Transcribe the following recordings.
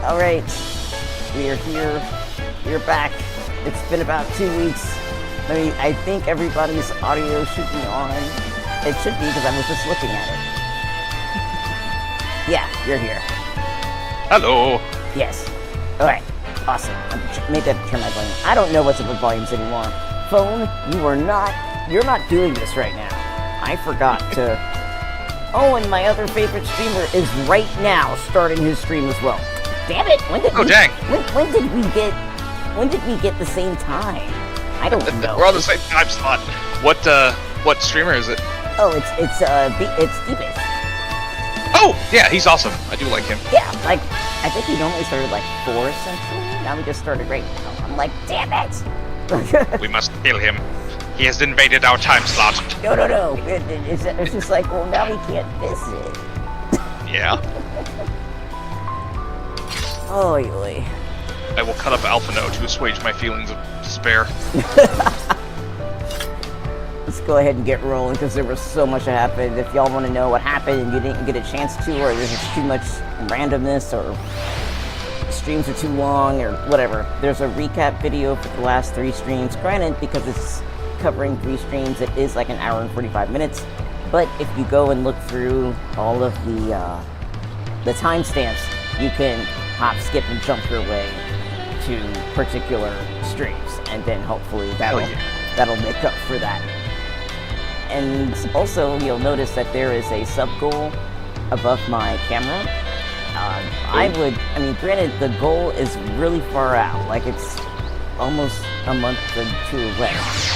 Alright, we are here. We're back. It's been about 2 weeks. I think everybody's audio should be on. It should be because I was just looking at it. Yeah, you're here. Hello. Yes. Alright, awesome. Maybe I have to turn my volume. I don't know what's up with volumes anymore. Phone, you're not doing this right now. I forgot to... Oh, and my other favorite streamer is right now starting his stream as well. Damn it! When did we get the same time? I don't know. We're on the same time slot. What streamer is it? Oh, it's Deepest. Oh, yeah, he's awesome. I do like him. Yeah, like I think he normally started like 4 Central. Now we just started right now. I'm like, damn it! We must kill him. He has invaded our time slot. No. It's just like, well, now we can't visit. Yeah. Oy. I will cut up Alphino to assuage my feelings of despair. Let's go ahead and get rolling because there was so much that happened. If y'all want to know what happened and you didn't get a chance to, or there's just too much randomness, or streams are too long, or whatever, there's a recap video for the last 3 streams. Granted, because it's covering 3 streams, it is like an hour and 45 minutes. But if you go and look through all of the timestamps, you can hop, skip, and jump your way to particular streams, and then hopefully that'll make up for that. And also, you'll notice that there is a sub-goal above my camera. Granted, the goal is really far out, like it's almost a month or 2 away,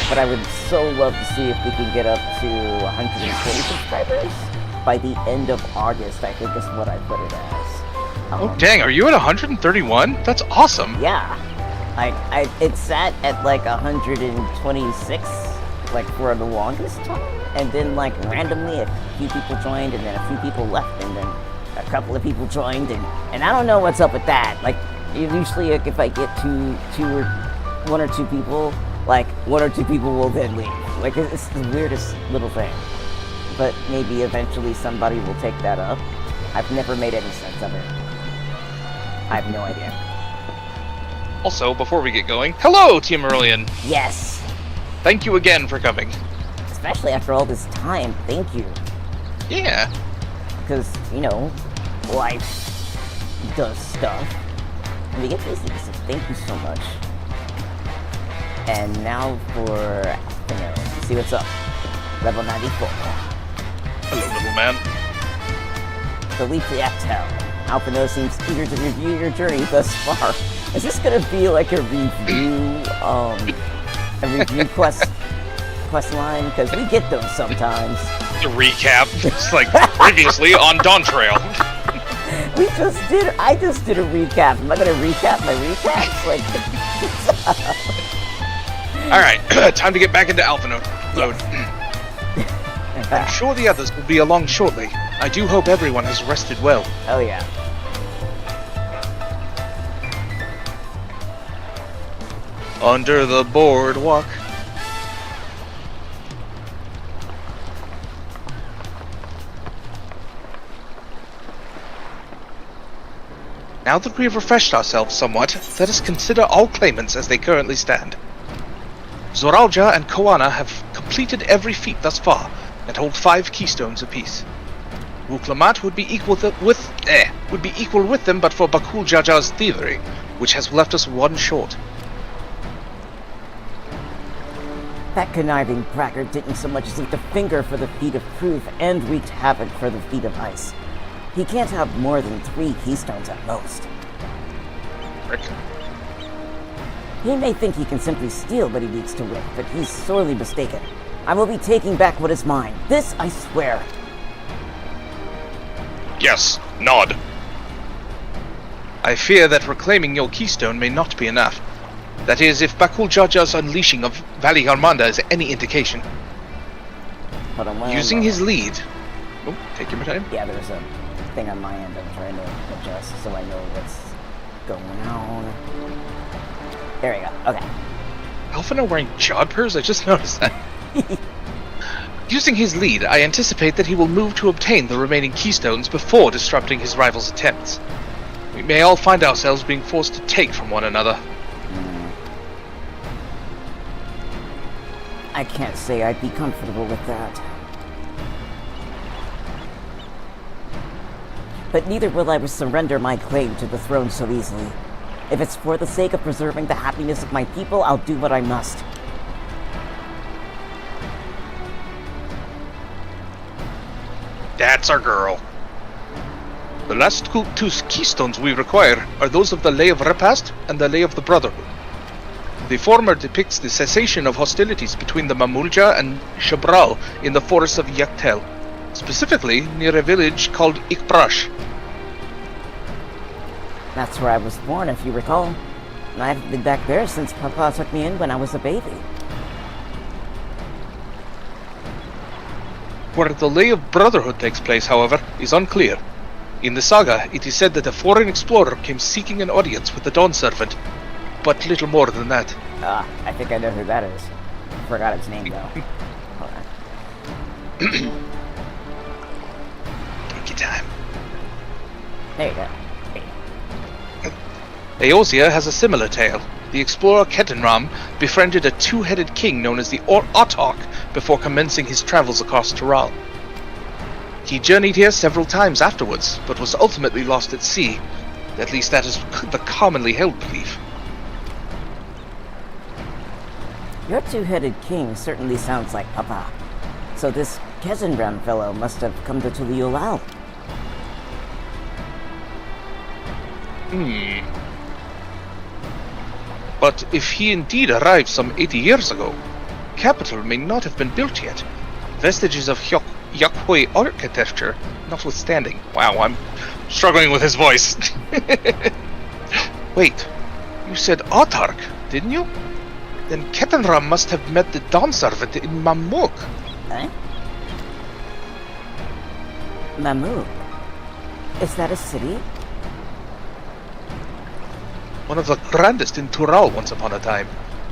but I would so love to see if we can get up to 120 subscribers by the end of August, I think is what I put it as. Oh dang, are you at 131? That's awesome. Yeah. It sat at like 126, like for the longest time, and then like randomly a few people joined, and then a few people left, and then a couple of people joined, and I don't know what's up with that. Like usually if I get one or two people, like 1 or 2 people will then leave. Like it's the weirdest little thing. But maybe eventually somebody will take that up. I've never made any sense of it. I have no idea. Also, before we get going, hello, Team Aurelian! Yes! Thank you again for coming. Especially after all this time, thank you. Yeah. Because, life does stuff. And we get busy, so thank you so much. And now for, see what's up. Level 94. Hello, little man. Delete the Actel. Alphino seems eager to review your journey thus far. Is this gonna be like a review quest line? Because we get those sometimes. The recap. It's like previously on Dawntrail. I just did a recap. Am I gonna recap my recaps? Like. All right, time to get back into Alphino mode. I'm sure the others will be along shortly. I do hope everyone has rested well. Oh yeah. Under the boardwalk. Now that we have refreshed ourselves somewhat, let us consider all claimants as they currently stand. Zoralja and Koana have completed every feat thus far, and hold 5 keystones apiece. Wuklamat would be equal with them but for Bakul Jaja's thievery, which has left us 1 short. That conniving braggart didn't so much as lift a finger for the feat of proof and wreaked havoc for the feat of ice. He can't have more than 3 keystones at most. Rick. He may think he can simply steal what he needs to win, but he's sorely mistaken. I will be taking back what is mine. This I swear. Yes, nod. I fear that reclaiming your keystone may not be enough. That is, if Bakul Jaja's unleashing of Valley Armanda is any indication. Hold on, using his lead... Oh, take your time. Yeah, there's a thing on my end I'm trying to adjust so I know what's going on. There we go, okay. Alphino wearing jodhpurs? I just noticed that. Using his lead, I anticipate that he will move to obtain the remaining keystones before disrupting his rival's attempts. We may all find ourselves being forced to take from one another. I can't say I'd be comfortable with that. But neither will I surrender my claim to the throne so easily. If it's for the sake of preserving the happiness of my people, I'll do what I must. That's our girl. The last two keystones we require are those of the Lay of Repast and the Lay of the Brotherhood. The former depicts the cessation of hostilities between the Mamulja and Shabral in the forests of Yaktel, specifically near a village called Ikbrash. That's where I was born, if you recall. And I haven't been back there since Papa took me in when I was a baby. Where the Lay of Brotherhood takes place, however, is unclear. In the saga, it is said that a foreign explorer came seeking an audience with the Dawn Servant, but little more than that. I think I know who that is. Forgot its name, though. Hold on. Take your time. There you go. Eosia has a similar tale. The explorer Ketenram befriended a two-headed king known as the Autarch before commencing his travels across Tural. He journeyed here several times afterwards, but was ultimately lost at sea. At least that is the commonly held belief. Your two-headed king certainly sounds like Papa. So this Kezenram fellow must have come to Tuliolal. But if he indeed arrived some 80 years ago, capital may not have been built yet. Vestiges of Yakwei architecture notwithstanding. Wow, I'm struggling with his voice. Wait, you said Autarch, didn't you? Then Ketenram must have met the Dawn Servant in Mamuk. Eh? Mamuk? Is that a city? One of the grandest in Tural once upon a time,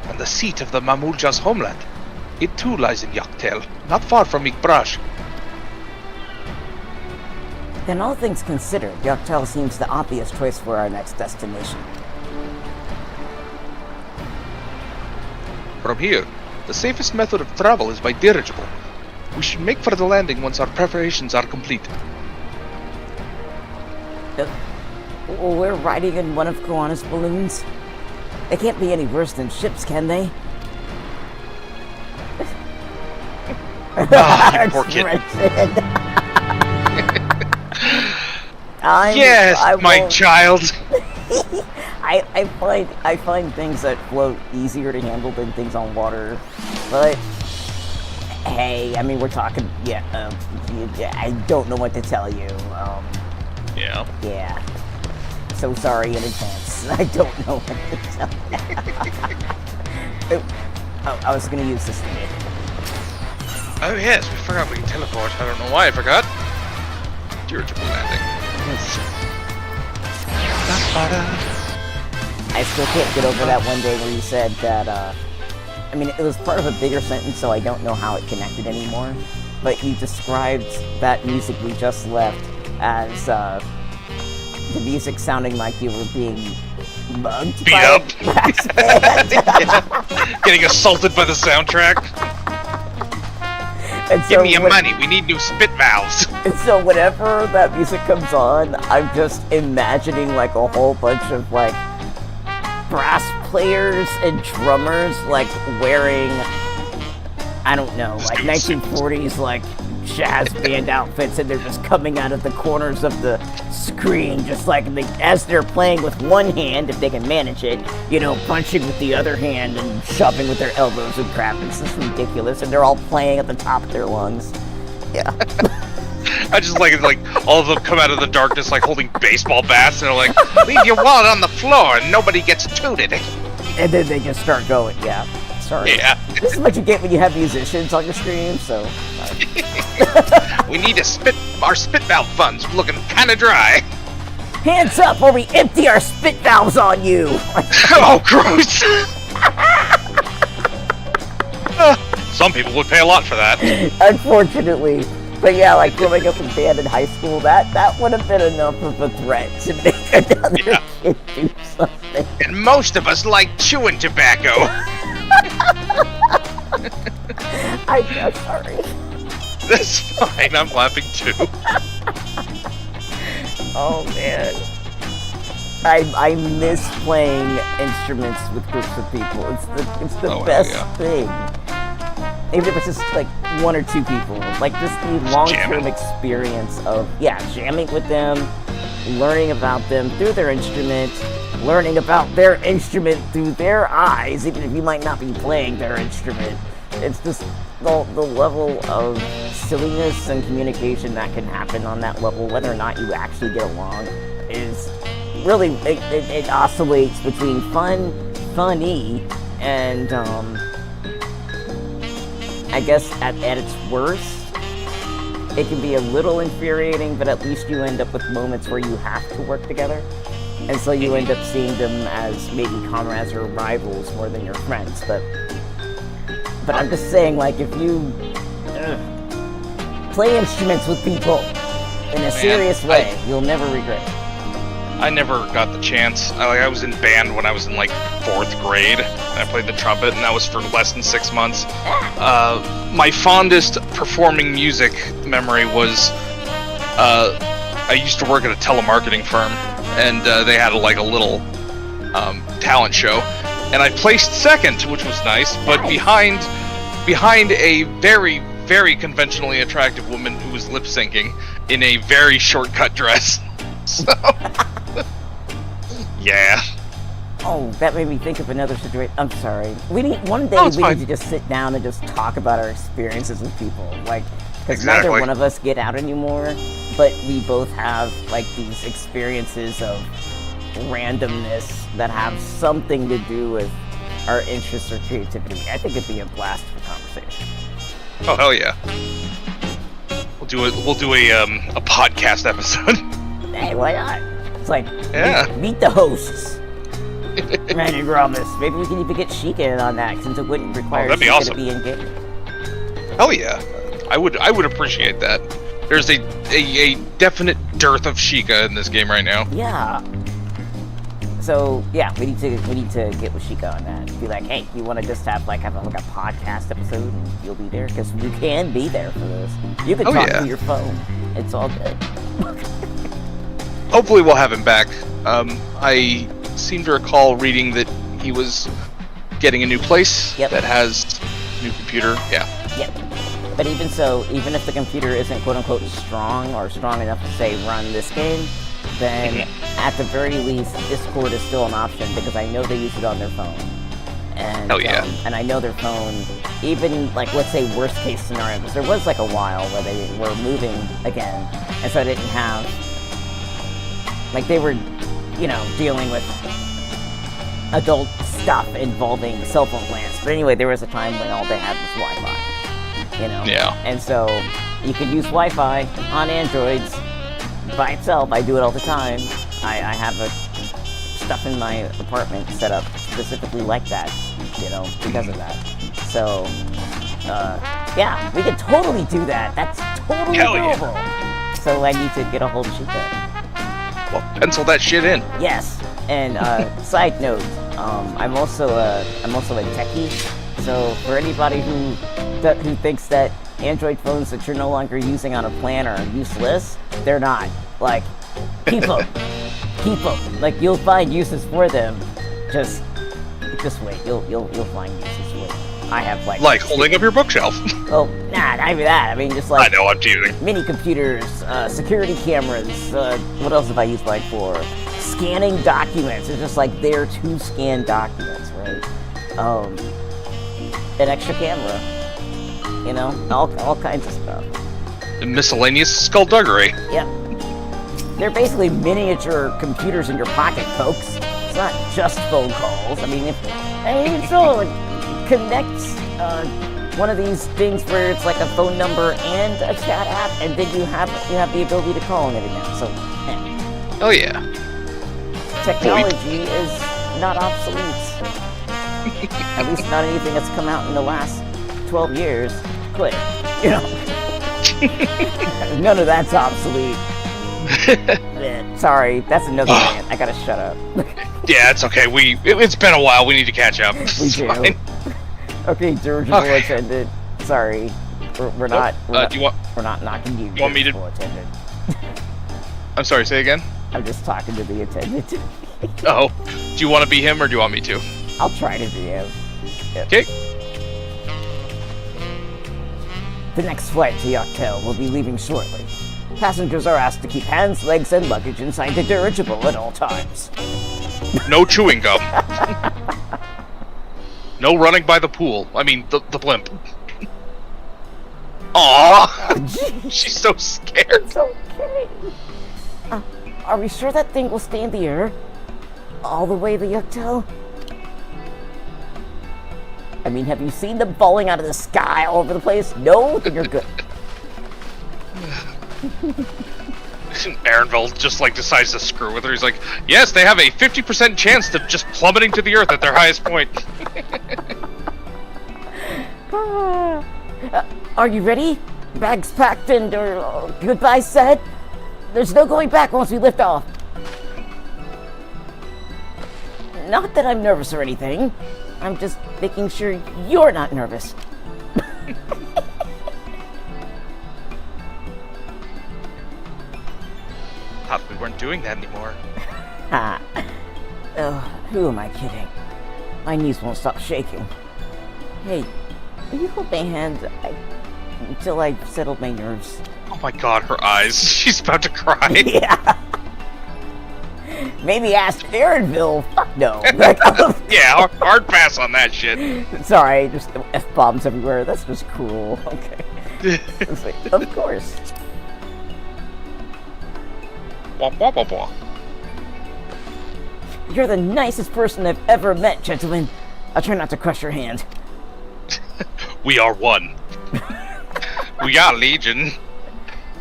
and the seat of the Mamulja's homeland. It too lies in Yaktel, not far from Ikbrash. Then all things considered, Yaktel seems the obvious choice for our next destination. From here, the safest method of travel is by dirigible. We should make for the landing once our preparations are complete. We're riding in one of Koana's balloons. They can't be any worse than ships, can they? Ah, poor kid. Yes, my child. I find things that float easier to handle than things on water, but hey, I mean we're talking. I don't know what to tell you. Yeah. So sorry in advance. I don't know what to tell you. I was gonna use this thing. Oh yes, we forgot we can teleport. I don't know why I forgot. Dirigible landing. I still can't get over that one day where you said that, I mean, it was part of a bigger sentence, so I don't know how it connected anymore. But you described that music we just left as, the music sounding like you were being mugged Beat by up. a brass band. Yeah. Getting assaulted by the soundtrack. And so Give me your money, we need new spit valves. And so whenever that music comes on, I'm just imagining like a whole bunch of like brass players and drummers like wearing, I don't know, like 1940s like jazz band outfits, and they're just coming out of the corners of the screen just like as they're playing with one hand, if they can manage it, you know, punching with the other hand and shoving with their elbows and crap. It's just ridiculous, and they're all playing at the top of their lungs. Yeah. I just like it, like all of them come out of the darkness like holding baseball bats, and they're like, leave your wallet on the floor and nobody gets tooted. And then they just start going, yeah. Sorry. Yeah. This is what you get when you have musicians on your stream, so... We need to our spit valve funds looking kinda dry. Hands up or we empty our spit valves on you! Oh, gross! Some people would pay a lot for that. Unfortunately, But yeah, like growing up in band in high school, that would have been enough of a threat to make another kid do something. And most of us like chewing tobacco. I'm sorry. That's fine. I'm laughing too. Oh man. I miss playing instruments with groups of people. It's the best thing. Even if it's just like one or two people. Like just the long-term experience of jamming with them, learning about them through their instrument, learning about their instrument through their eyes, even if you might not be playing their instrument. It's just the level of silliness and communication that can happen on that level, whether or not you actually get along, is really, it oscillates between funny, and I guess at its worst, it can be a little infuriating, but at least you end up with moments where you have to work together. And so you end up seeing them as maybe comrades or rivals more than your friends. But I'm just saying, like, if you play instruments with people in a serious way, you'll never regret it. I never got the chance. I was in band when I was in like 4th grade. I played the trumpet, and that was for less than 6 months. My fondest performing music memory was I used to work at a telemarketing firm, and they had a little talent show, and I placed second, which was nice, but behind a very, very conventionally attractive woman who was lip syncing in a very short-cut dress. So, yeah. Oh, that made me think of another situation. I'm sorry. One day we need to just sit down and just talk about our experiences with people. Like, because neither one of us get out anymore, but we both have, like, these experiences of randomness that have something to do with our interests or creativity. I think it'd be a blast of a conversation. Oh, hell yeah. We'll do a podcast episode. Hey, why not? It's like, meet the hosts. Randy Romus. Maybe we can even get Sheikah in on that, since it wouldn't require Sheikah to be in game. Hell yeah. I would appreciate that. There's a definite dearth of Sheikah in this game right now. Yeah. So yeah, we need to get with Sheikah on that. Be like, hey, you want to just have a podcast episode, and you'll be there, because you can be there for this. You can talk through your phone. It's all good. Hopefully we'll have him back. I seem to recall reading that he was getting a new place that has a new computer. Yeah. Yep. But even so, even if the computer isn't quote-unquote strong or strong enough to say run this game, then at the very least, Discord is still an option, because I know they use it on their phone. And, and I know their phone, even, let's say worst case scenario, because there was, a while where they were moving again, and so I didn't have, they were, dealing with adult stuff involving cell phone plans. But anyway, there was a time when all they had was Wi-Fi, Yeah. And so you could use Wi-Fi on Androids by itself. I do it all the time. I have stuff in my apartment set up specifically like that, because of that. So, we could totally do that. That's totally doable. Yeah. So I need to get a hold of Sheikah. Well, pencil that shit in. Yes. And side note, I'm also a techie. So for anybody who thinks that Android phones that you're no longer using on a plan are useless, they're not. Keep them. You'll find uses for them. Just wait. You'll find uses for them. I have holding up your bookshelf. Oh, not even that. I mean, just I know, I'm teasing. Mini computers, security cameras. What else have I used for? Scanning documents. It's just there to scan documents, right? An extra camera. All kinds of stuff. And miscellaneous skullduggery. Yep. They're basically miniature computers in your pocket, folks. It's not just phone calls. I mean, it connects one of these things where it's a phone number and a chat app, and then you have the ability to call and everything. So, oh yeah. Technology is not obsolete. At least not anything that's come out in the last 12 years. Quit. None of that's obsolete. Sorry, that's another rant. I gotta shut up. Yeah, it's okay. It's been a while. We need to catch up. We It's do. fine. Okay, dirigible attendant. Sorry, we're not. Do you want? We're not knocking you. You want me to- dirigible attendant. I'm sorry. Say again. I'm just talking to the attendant. Oh, do you want to be him or do you want me to? I'll try to be him. Okay. The next flight to Yoctel will be leaving shortly. Passengers are asked to keep hands, legs, and luggage inside the dirigible at all times. No chewing gum. No running by the pool. I mean, the blimp. Aww! She's so scared. It's okay. Are we sure that thing will stay in the air? All the way to Yoctel? I mean, have you seen them falling out of the sky all over the place? No? Then you're good. Aaronville just like decides to screw with her. He's like, yes, they have a 50% chance of just plummeting to the earth at their highest point. Are you ready? Bags packed and goodbye said? There's no going back once we lift off. Not that I'm nervous or anything. I'm just making sure you're not nervous. Thought we weren't doing that anymore. Who am I kidding? My knees won't stop shaking. Hey, will you hold my hand until I've settled my nerves? Oh my god, her eyes. She's about to cry. Yeah. Maybe ask Aaronville. Fuck no. Yeah, hard pass on that shit. Sorry, just F-bombs everywhere. That's just cruel. Okay. It's like, of course. Wah, wah, wah, wah. You're the nicest person I've ever met, gentlemen. I'll try not to crush your hand. We are one. We are Legion.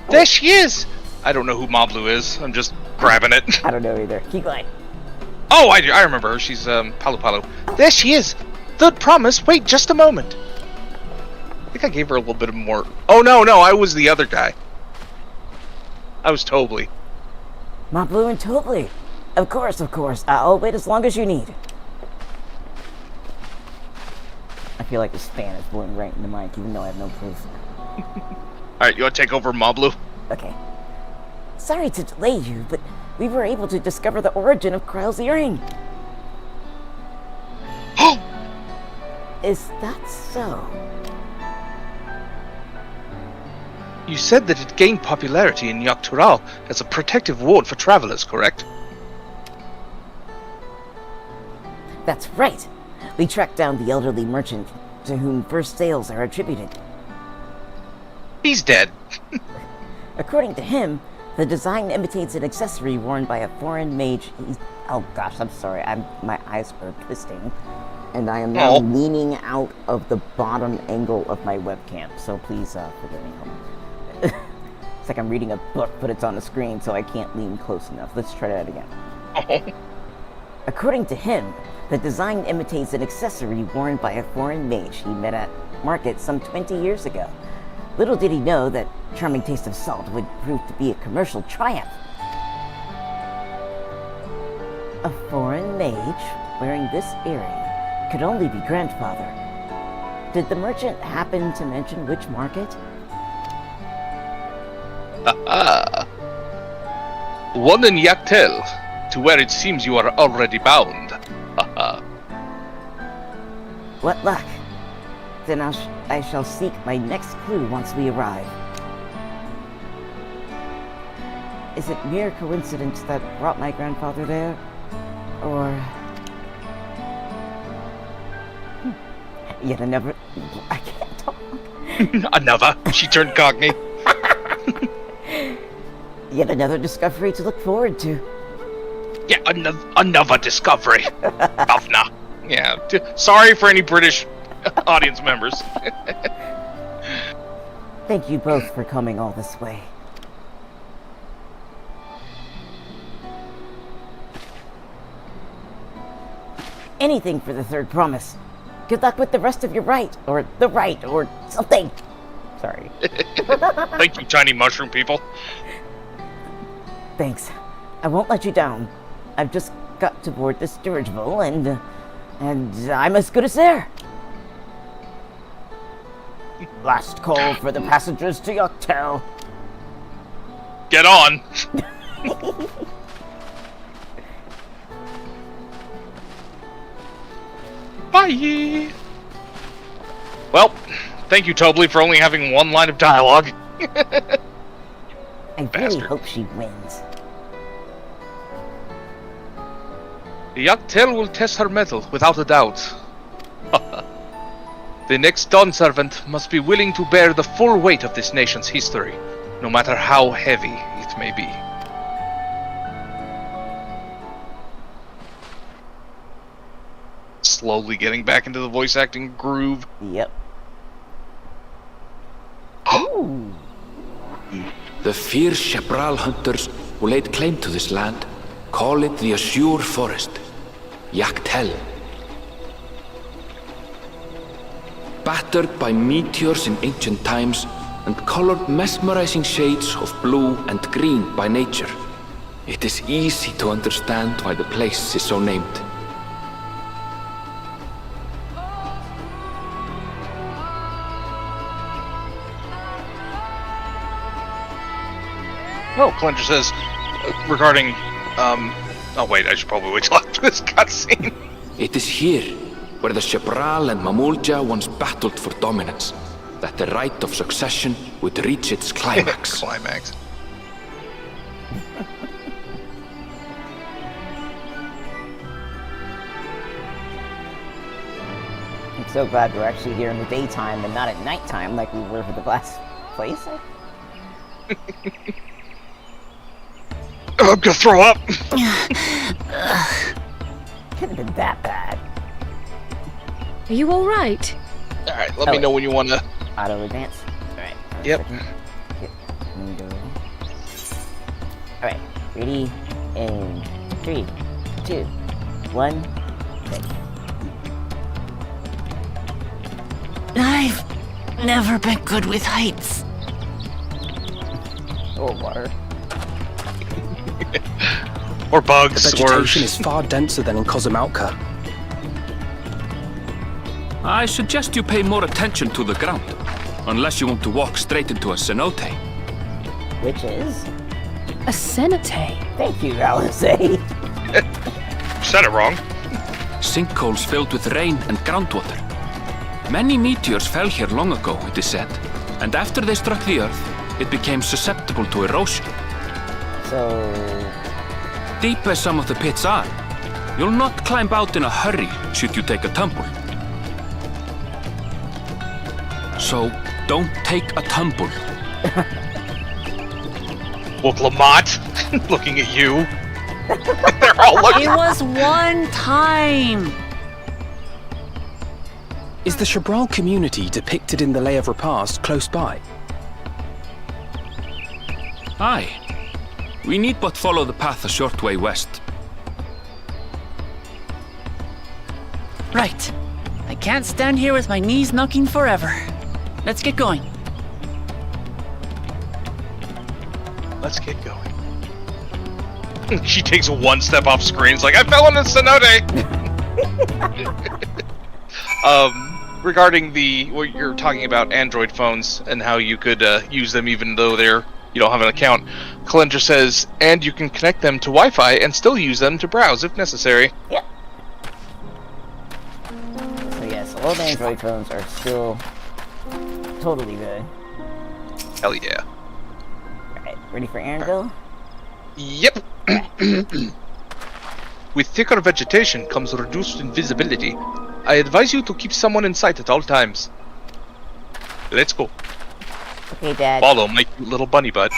There she is! I don't know who Moblu is. I'm just grabbing it. I don't know either. Keep going. Oh, I remember her. She's, Palu Palu. There she is! Third promise, wait just a moment. I think I gave her a little bit of more... Oh, no, I was the other guy. I was Tobly. Moblu and Tobly. Of course. I'll wait as long as you need. I feel like this fan is blowing right in the mic, even though I have no proof. Alright, you want to take over Moblu? Okay. Sorry to delay you, but we were able to discover the origin of Kryle's earring. Is that so? You said that it gained popularity in Yoctural as a protective ward for travelers, correct? That's right. We tracked down the elderly merchant to whom first sales are attributed. He's dead. According to him, the design imitates an accessory worn by a foreign mage. Oh gosh, I'm sorry. My eyes are twisting. And I am now leaning out of the bottom angle of my webcam. So please forgive me. It's like I'm reading a book, but it's on the screen, so I can't lean close enough. Let's try that again. According to him, the design imitates an accessory worn by a foreign mage he met at market some 20 years ago. Little did he know that charming taste of salt would prove to be a commercial triumph. A foreign mage wearing this earring could only be grandfather. Did the merchant happen to mention which market? One in Yoctel, to where it seems you are already bound. What luck. Then I shall seek my next clue once we arrive. Is it mere coincidence that brought my grandfather there? Or... yet another... I can't talk. Another. She turned cockney. Yet another discovery to look forward to. Yeah, another discovery. Governor. Yeah. Sorry for any British audience members. Thank you both for coming all this way. Anything for the third promise. Good luck with the rest of your right, or the right, or something. Sorry. Thank you, tiny mushroom people. Thanks. I won't let you down. I've just got to board this dirigible, and I'm as good as there. Last call for the passengers to Dawntrail. Get on. Bye. Well, thank you, Tobly, for only having one line of dialogue. I really Bastard. hope she wins. The Dawntrail will test her mettle, without a doubt. The next Dawn Servant must be willing to bear the full weight of this nation's history, no matter how heavy it may be. Slowly getting back into the voice acting groove. Yep. Ooh. The fierce Chebral hunters who laid claim to this land call it the Azure Forest, Dawntrail. Battered by meteors in ancient times and colored mesmerizing shades of blue and green by nature, it is easy to understand why the place is so named. Oh, Clenger says, regarding, oh wait, I should probably wait till after this cutscene. It is here, where the Chebral and Mamulja once battled for dominance, that the right of succession would reach its climax. Climax. I'm so glad we're actually here in the daytime and not at nighttime like we were for the last place. I'm gonna throw up. Couldn't have been that bad. Are you all right? All right, let me know when you want to. Auto advance. All right. Yep. All right. Ready? In 3, 2, 1. Okay. I've never been good with heights. Oh, water. Or bugs, The vegetation is far denser than in Kozumauka. I suggest you pay more attention to the ground, unless you want to walk straight into a cenote. Which is? A cenote? Thank you, Alice. Said it wrong. Sinkholes filled with rain and groundwater. Many meteors fell here long ago, it is said, and after they struck the Earth, it became susceptible to erosion. So... Deep as some of the pits are, you'll not climb out in a hurry should you take a tumble. So, don't take a tumble. Well, Lamont, looking at you. They're all looking. It was one time. Is the Chebral community depicted in the Lay of Repast close by? Aye. We need but follow the path a short way west. Right. I can't stand here with my knees knocking forever. Let's get going. Let's get going. She takes one step off screen. It's like, I fell in a cenote. Regarding what you're talking about, Android phones and how you could use them even though you don't have an account. Clenger says, and you can connect them to Wi-Fi and still use them to browse if necessary. Yep. So yes, old Android phones are still totally good. Hell yeah. Alright, ready for Anvil? Yep. With thicker vegetation comes reduced invisibility. I advise you to keep someone in sight at all times. Let's go. Okay, Dad. Follow my cute little bunny butt.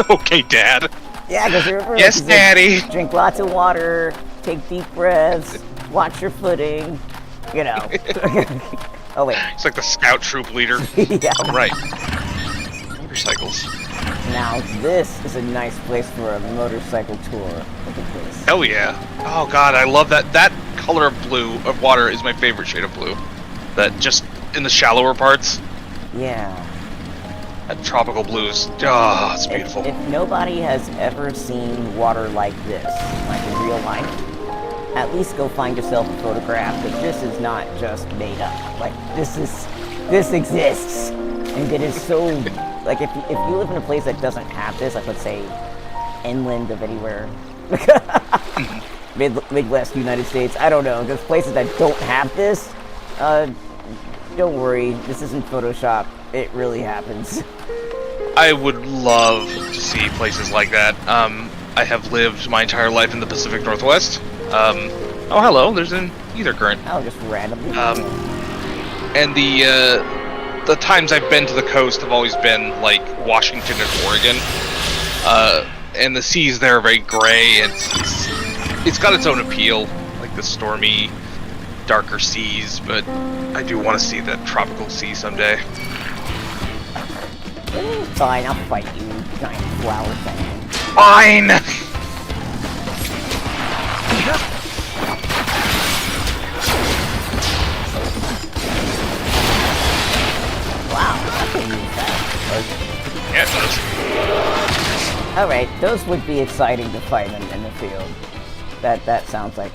Okay, Dad. Yeah, because you're Yes, Daddy. Drink lots of water, take deep breaths, watch your footing, you know. Oh, wait. It's like the scout troop leader. Yeah. I'm right. Motorcycles. Now, this is a nice place for a motorcycle tour of the place. Hell yeah. Oh god, I love that. That color of blue, of water, is my favorite shade of blue. That just in the shallower parts. Yeah. That tropical blues. Oh, it's If, beautiful. if nobody has ever seen water like this, like in real life, at least go find yourself a photograph, because this is not just made up. Like, this exists. And it is so, like, if you live in a place that doesn't have this, like, let's say, inland of anywhere, Midwest United States, I don't know, there's places that don't have this, don't worry, this isn't Photoshop, it really happens. I would love to see places like that. I have lived my entire life in the Pacific Northwest. Oh, hello, there's an ether current. Oh, just randomly. And the times I've been to the coast have always been, like, Washington and Oregon. And the seas there are very gray. It's got its own appeal, like the stormy, darker seas, but I do want to see that tropical sea someday. Fine, I'll fight you, giant flower thing. Fine! Wow, I can use that. Yeah, it does. Alright, those would be exciting to fight in the field. That sounds like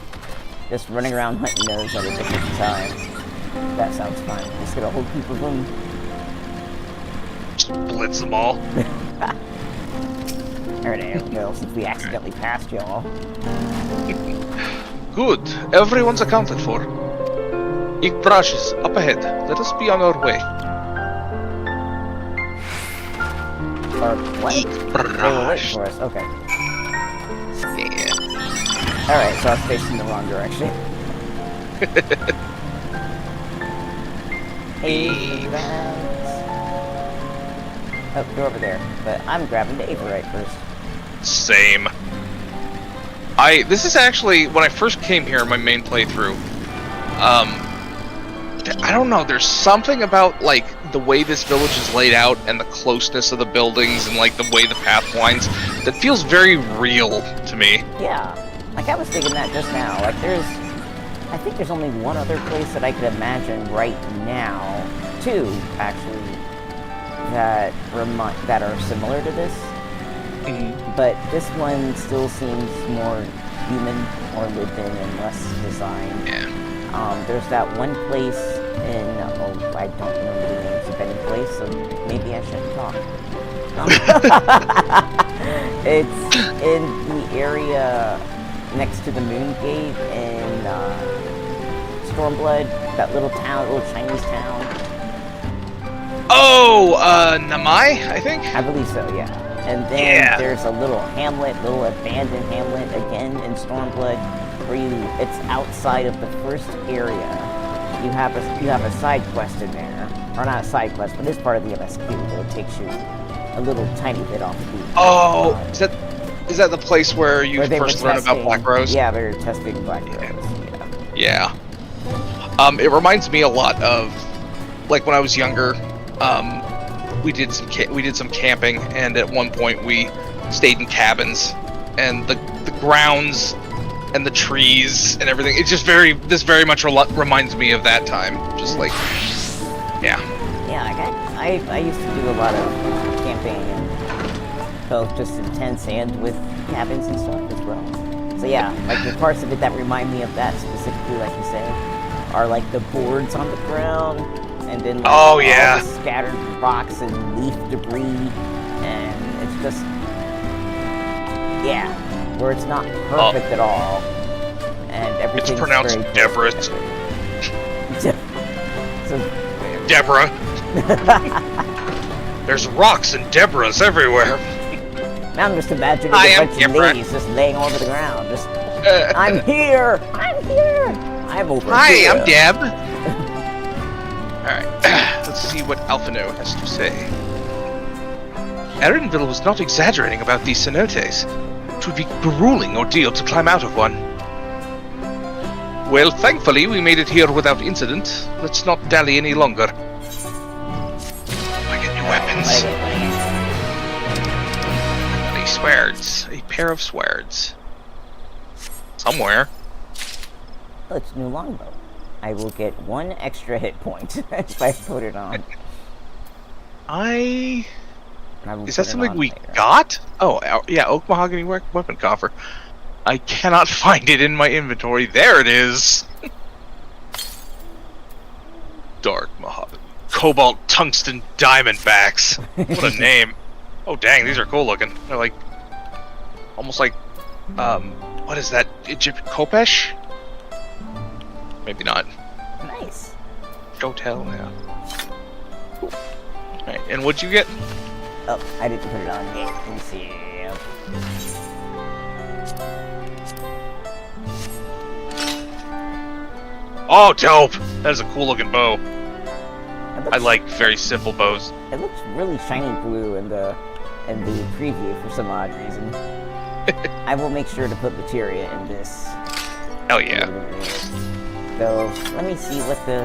just running around hunting those at a different time. That sounds fun. Just get a whole heap of them. Just blitz them all. Alright, there we go, since we accidentally passed y'all. Good. Everyone's accounted for. Igbrash is up ahead. Let us be on our way. Or what? They were waiting for us, okay. Yeah. Alright, so I was facing the wrong direction. Hey, guys. Oh, you're over there. But I'm grabbing the Averite first. Same. This is actually, when I first came here, my main playthrough, I don't know, there's something about, like, the way this village is laid out and the closeness of the buildings and, like, the way the path winds that feels very real to me. Yeah, like I was thinking that just now. Like I think there's only one other place that I could imagine right now, two, actually, that are similar to this. But this one still seems more human, more lived in, and less designed. Yeah. There's that one place in, I don't remember the names of any place, so maybe I shouldn't talk. It's in the area next to the Moon Gate in Stormblood, that little town, little Chinese town. Oh, Namai, I think? I believe so, yeah. And then there's a little hamlet, little abandoned hamlet, again in Stormblood, where it's outside of the first area. You have a side quest in there, or not a side quest, but it's part of the MSQ, but it takes you a little tiny bit off the beat. Oh, is that the place where you first learn about Black Rose? Yeah, they're testing Black Rose. Yeah. It reminds me a lot of, like, when I was younger. We did some camping, and at one point we stayed in cabins, and the grounds and the trees and everything. It's just this very much reminds me of that time. Just like, yeah. Yeah, I used to do a lot of camping, and both just in tents and with cabins and stuff as well. So yeah, like the parts of it that remind me of that specifically, like you said, are like the boards on the ground, and then like all the scattered rocks and leaf debris, and it's just, yeah, where it's not perfect at all, and everything's it's pronounced very Deborah. So, Deborah. There's rocks and Deborahs everywhere. now I'm just imagining a bunch of ladies just laying all over the ground, just, I'm here, I'm over here. Hi, I'm Deb. Alright, let's see what Alphino has to say. Erenville was not exaggerating about these cenotes. It would be a grueling ordeal to climb out of one. Well, thankfully we made it here without incident. Let's not dally any longer. I get new weapons. A swords. A pair of swords. Somewhere. Oh, it's a new longbow. I will get 1 extra hit point if I put it on. I And I will Is put that it something on we later. got? Oh, yeah, oak mahogany weapon coffer. I cannot find it in my inventory. There it is! Dark mahogany. Cobalt tungsten diamondbacks. What a name. Oh, dang, these are cool looking. They're like... almost like... what is that? Egypt Kopesh? Maybe not. Nice. Go tell, yeah. Cool. Alright, and what'd you get? Oh, I didn't put it on yet. Let me see. Oh, dope! That is a cool looking bow. It I looks- like very simple bows. It looks really shiny blue in the preview for some odd reason. I will make sure to put materia in this. Hell yeah. So let me see what the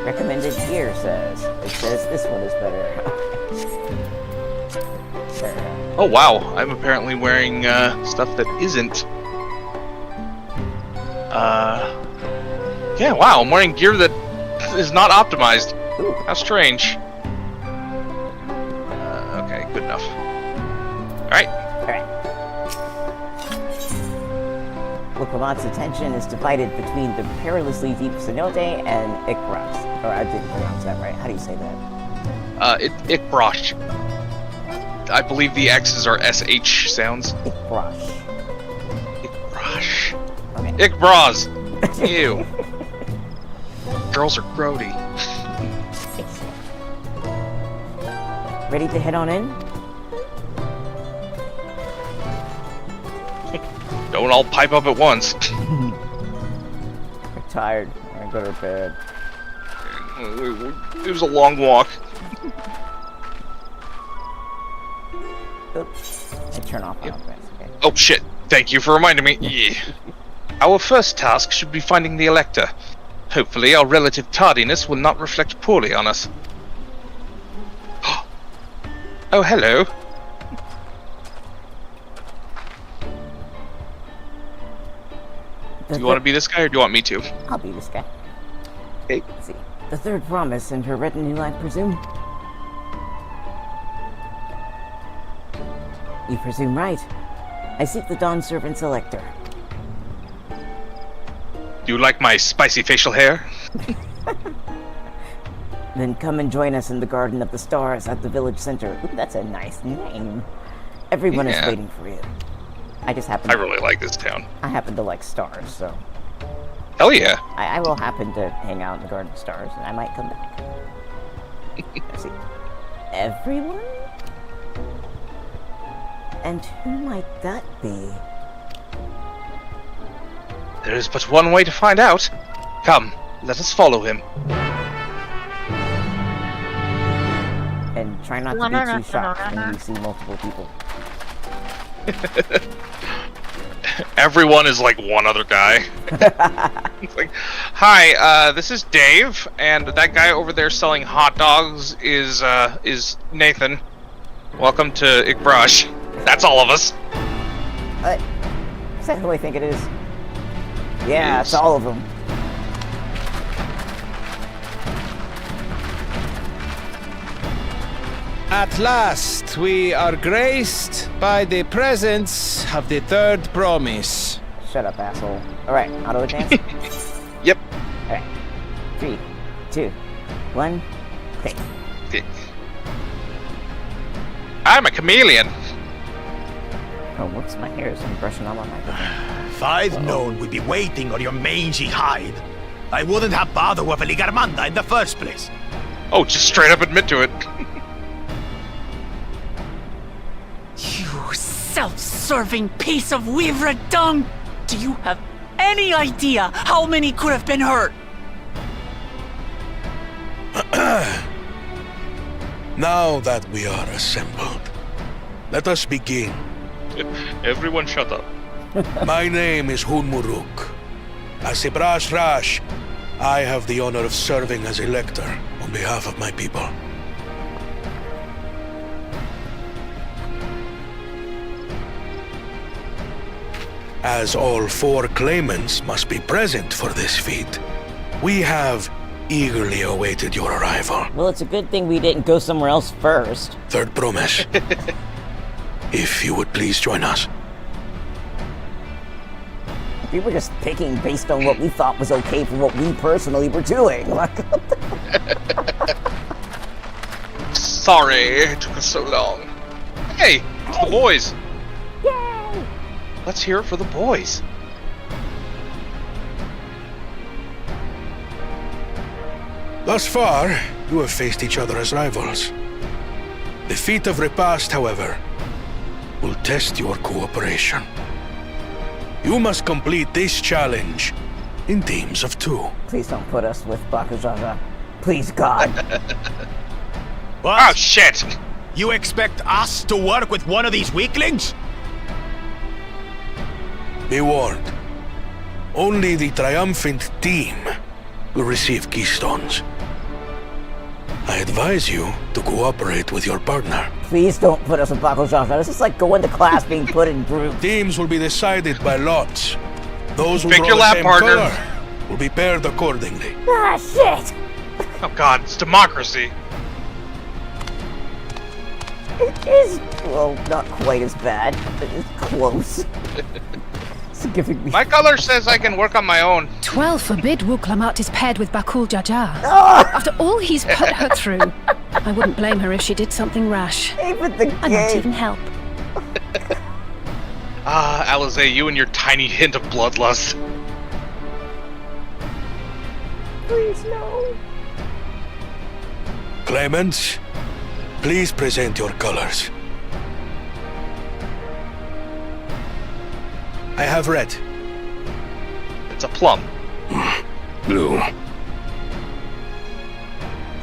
recommended gear says. It says this one is better. There. Oh wow, I'm apparently wearing stuff that isn't. Yeah, wow, I'm wearing gear that is not optimized. Ooh. How strange. Okay, good enough. Alright. Alright. Lokomat's attention is divided between the perilously deep cenote and Ikbras. Or I didn't pronounce that right. How do you say that? Ikbrosh. I believe the X's are SH sounds. Ikbrash. Ikbrosh. Okay. Ikbras! Ew. Girls are grody. Ready to head on in? Don't all pipe up at once. We're tired. We're gonna go to bed. It was a long walk. Oops. I turn off my okay. Oh shit, thank you for reminding me. Yeah. Our first task should be finding the Elector. Hopefully our relative tardiness will not reflect poorly on us. Oh, hello. Do you want to be this guy or do you want me to? I'll be this guy. Okay. Let's see. The third promise and her retinue, I presume? You presume right. I seek the Dawn Servant's Elector. Do you like my spicy facial hair? Then come and join us in the Garden of the Stars at the village center. Ooh, that's a nice name. Everyone is Yeah. waiting for you. I just happen I to, really like this town. I happen to like stars, so Hell yeah. I will happen to hang out in the Garden of Stars, and I might come back. Let's see. Everyone? And who might that be? There is but one way to find out. Come, let us follow him. And try not to be too shocked when you see multiple people. Everyone is like one other guy. It's like, hi, this is Dave, and that guy over there selling hot dogs is Nathan. Welcome to Ikbrosh. That's all of us. Is that who I think it is? Yeah, Yes. it's all of them. At last, we are graced by the presence of the third promise. Shut up, asshole. Alright, auto advance? Yep. Alright. 3, 2, 1, click. I'm a chameleon. Oh, whoops, my hair is brushing on my microphone. If I'd known we'd be waiting on your mangy hide, I wouldn't have bothered with a Ligarmanda in the first place. Oh, just straight up admit to it. You self-serving piece of weaver dung! Do you have any idea how many could have been hurt? Now that we are assembled, let us begin. Everyone shut up. My name is Hunmuruk. As a Brash Rash, I have the honor of serving as Elector on behalf of my people. As all 4 claimants must be present for this feat, we have eagerly awaited your arrival. Well, it's a good thing we didn't go somewhere else first. Third promise. If you would please join us. We were just picking based on what we thought was okay for what we personally were doing. Sorry it took us so long. Hey, it's the boys. Yay! Let's hear it for the boys. Thus far, you have faced each other as rivals. The feat of repast, however, will test your cooperation. You must complete this challenge in teams of 2. Please don't put us with Bakujaja. Please, God. What? Oh shit! You expect us to work with one of these weaklings? Be warned. Only the triumphant team will receive keystones. I advise you to cooperate with your partner. Please don't put us with Bakujaja. This is like going to class being put in groups. Teams will be decided by lots. Those who Pick draw your the lap, same partner. color will be paired accordingly. Ah, shit! Oh god, it's democracy. It is, well, not quite as bad, but it's close. It's giving me... My color says I can work on my own. 12 forbid Wuklamat is paired with Bakul Jaja. After all he's put her through, I wouldn't blame her if she did something rash. Even the I might game. even help. Ah, Alize, you and your tiny hint of bloodlust. Please, no. Claimants, please present your colors. I have red. It's a plum. Blue.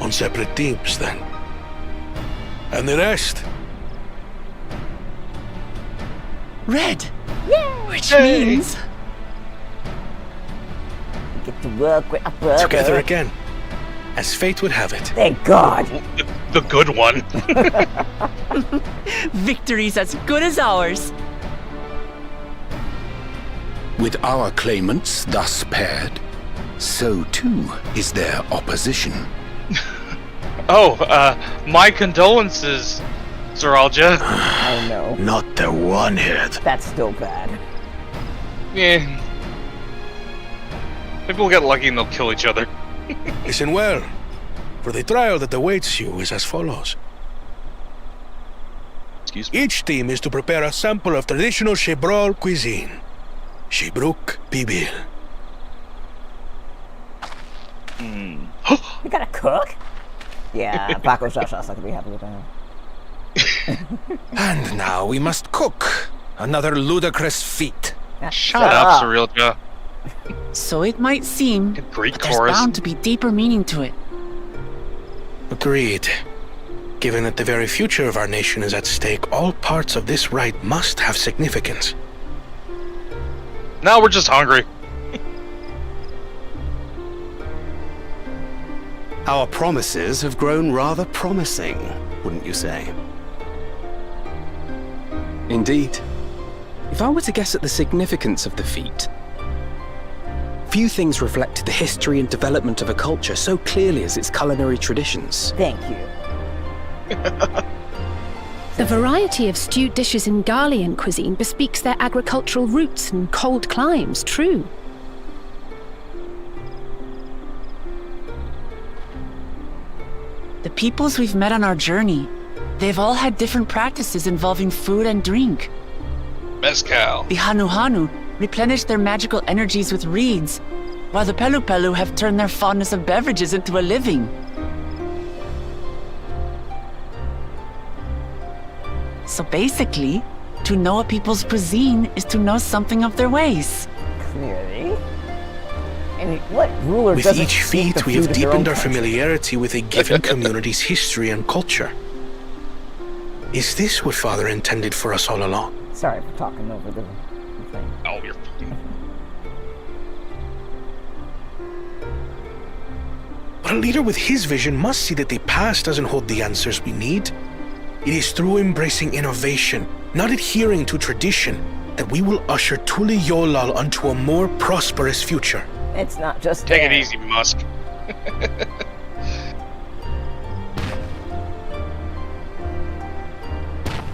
On separate teams, then. And the rest? Red. Which Yay. means Get to work with a brother. Together again, as fate would have it. Thank God. The good one. victory's as good as ours. With our claimants thus paired, so too is their opposition. Oh, my condolences, Zoralja. I know. Not the one hit. That's still bad. Yeah. Maybe we'll get lucky and they'll kill each other. Listen well, for the trial that awaits you is as follows. Excuse me. Each team is to prepare a sample of traditional Shebrol cuisine. Shibruk Pibil. You gotta cook? Yeah, Bakujaja's not gonna be happy with that. And now we must cook. Another ludicrous feat. Shut up, Zoralja. So it might seem, Greek but there's chorus. bound to be deeper meaning to it. Agreed. Given that the very future of our nation is at stake, all parts of this rite must have significance. Now we're just hungry. Our promises have grown rather promising, wouldn't you say? Indeed. If I were to guess at the significance of the feat, few things reflect the history and development of a culture so clearly as its culinary traditions. Thank you. The variety of stewed dishes in Garlean cuisine bespeaks their agricultural roots and cold climes, true. The peoples we've met on our journey, they've all had different practices involving food and drink. Mezcal. The Hanu replenish their magical energies with reeds, while the Pelu have turned their fondness of beverages into a living. So basically, to know a people's cuisine is to know something of their ways. Clearly. And what ruler With doesn't each speak the feat, we food have of their own deepened our country? familiarity with a given community's history and culture. Is this what Father intended for us all along? Sorry for talking over the thing. Oh, you're fucking... But a leader with his vision must see that the past doesn't hold the answers we need. It is through embracing innovation, not adhering to tradition, that we will usher Tuli Yolal onto a more prosperous future. It's not just Take it there. easy, Musk.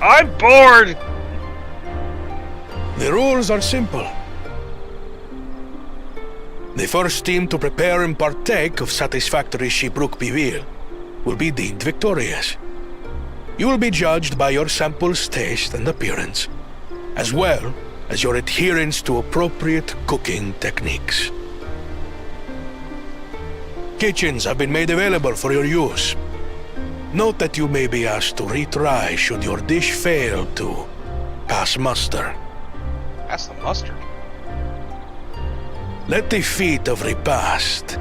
I'm bored! The rules are simple. The first team to prepare and partake of satisfactory shibrook pibil will be deemed victorious. You will be judged by your sample's taste and appearance, as well as your adherence to appropriate cooking techniques. Kitchens have been made available for your use. Note that you may be asked to retry should your dish fail to pass muster. That's the mustard. Let the feat of repast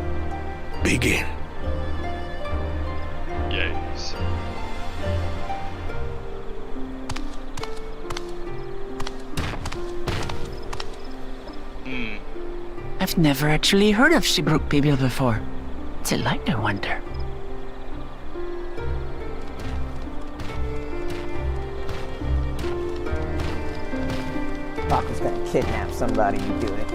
begin. Yes. I've never actually heard of Shibruk Bibil before. What's it like, I wonder? Fuck was gonna kidnap somebody, you do it.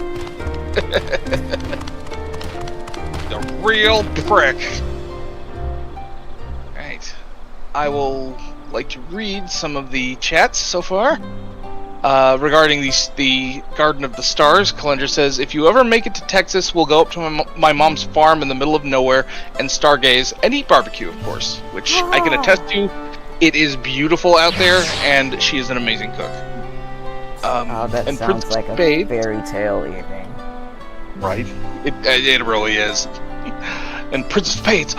The real prick. Right. I will like to read some of the chats so far. Regarding the Garden of the Stars, Calendar says, if you ever make it to Texas, we'll go up to my mom's farm in the middle of nowhere and stargaze and eat barbecue, of course, which I can attest to. It is beautiful out there, and she is an amazing cook. That and sounds Princess like a Spade, fairy tale evening. right? It really is. And Princess Spades,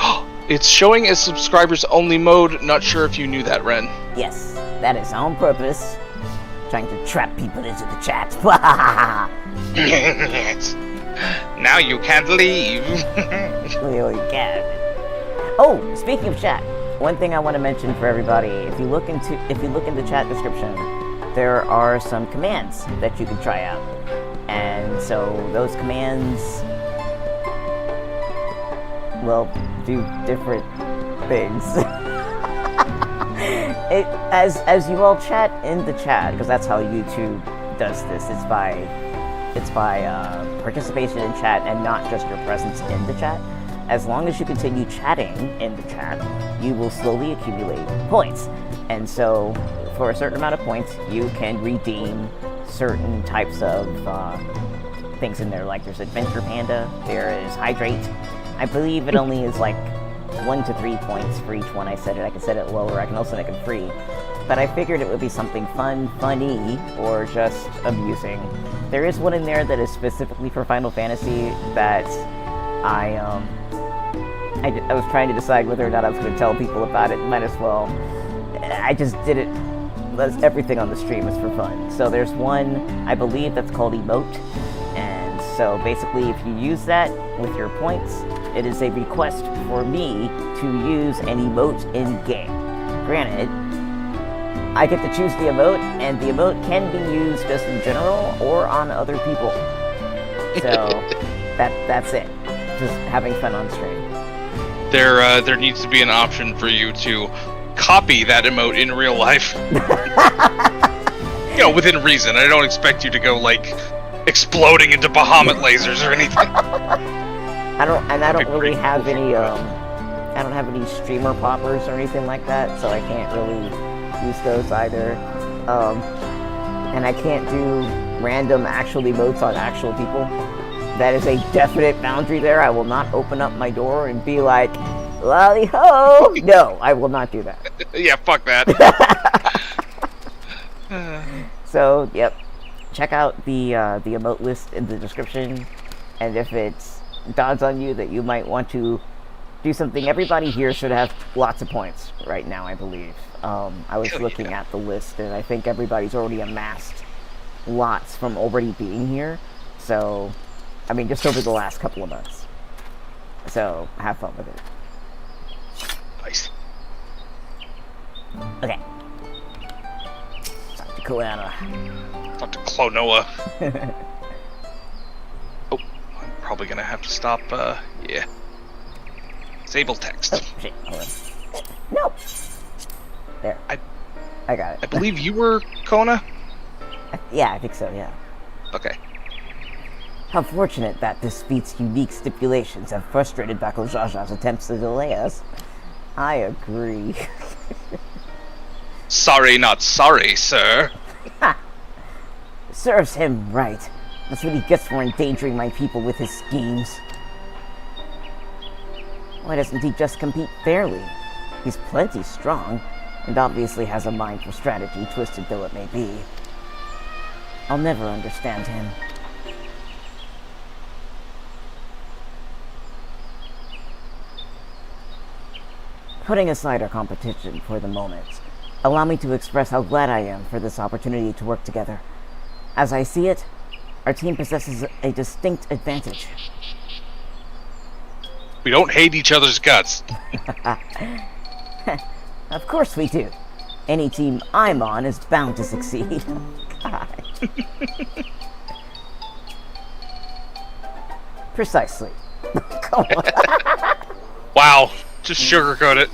it's showing as subscribers only mode. Not sure if you knew that, Ren. Yes, that is on purpose. Trying to trap people into the chat. Yes. Now you can't leave. Really can. Oh, speaking of chat, one thing I want to mention for everybody: if you look in the chat description, there are some commands that you can try out, and so those commands will do different things. As you all chat in the chat, because that's how YouTube does this. It's by participation in chat and not just your presence in the chat. As long as you continue chatting in the chat, you will slowly accumulate points. And so, for a certain amount of points, you can redeem certain types of things in there. Like there's Adventure Panda, there is Hydrate. I believe it only is like 1 to 3 points for each one I set it. I can set it lower, I can also make it free. But I figured it would be something fun, funny, or just amusing. There is one in there that is specifically for Final Fantasy that I was trying to decide whether or not I was going to tell people about it. Might as well. I just did it. Everything on the stream is for fun. So there's one, I believe, that's called Emote. And so basically, if you use that with your points, it is a request for me to use an emote in-game. Granted, I get to choose the emote, and the emote can be used just in general or on other people. So that's it. Just having fun on stream. There needs to be an option for you to copy that emote in real life. Within reason. I don't expect you to go like exploding into Bahamut lasers or anything. I don't really have any I don't have any streamer poppers or anything like that, so I can't really use those either. And I can't do random actual emotes on actual people. That is a definite boundary there. I will not open up my door and be like, lolly ho! No, I will not do that. Yeah, fuck that. So, yep. Check out the emote list in the description, and if it dawns on you that you might want to do something, everybody here should have lots of points right now, I believe. I was looking at the list, and I think everybody's already amassed lots from already being here. So, I mean, just over the last couple of months. So, have fun with it. Nice. Okay. Talk to Koana. Talk to Clonoa. Oh, I'm probably gonna have to stop, yeah. Disable text. Oh, shit. Hold on. No! There. I got it. I believe you were Kona? Yeah, I think so, yeah. Okay. How fortunate that this feat's unique stipulations have frustrated Bakul Jaja's attempts to delay us. I agree. Sorry, not sorry, sir. Ha! Serves him right. That's what he gets for endangering my people with his schemes. Why doesn't he just compete fairly? He's plenty strong, and obviously has a mind for strategy, twisted though it may be. I'll never understand him. Putting aside our competition for the moment, allow me to express how glad I am for this opportunity to work together. As I see it, our team possesses a distinct advantage. We don't hate each other's guts. Of course we do. Any team I'm on is bound to succeed. God. Precisely. Come on. Wow, just sugarcoat it.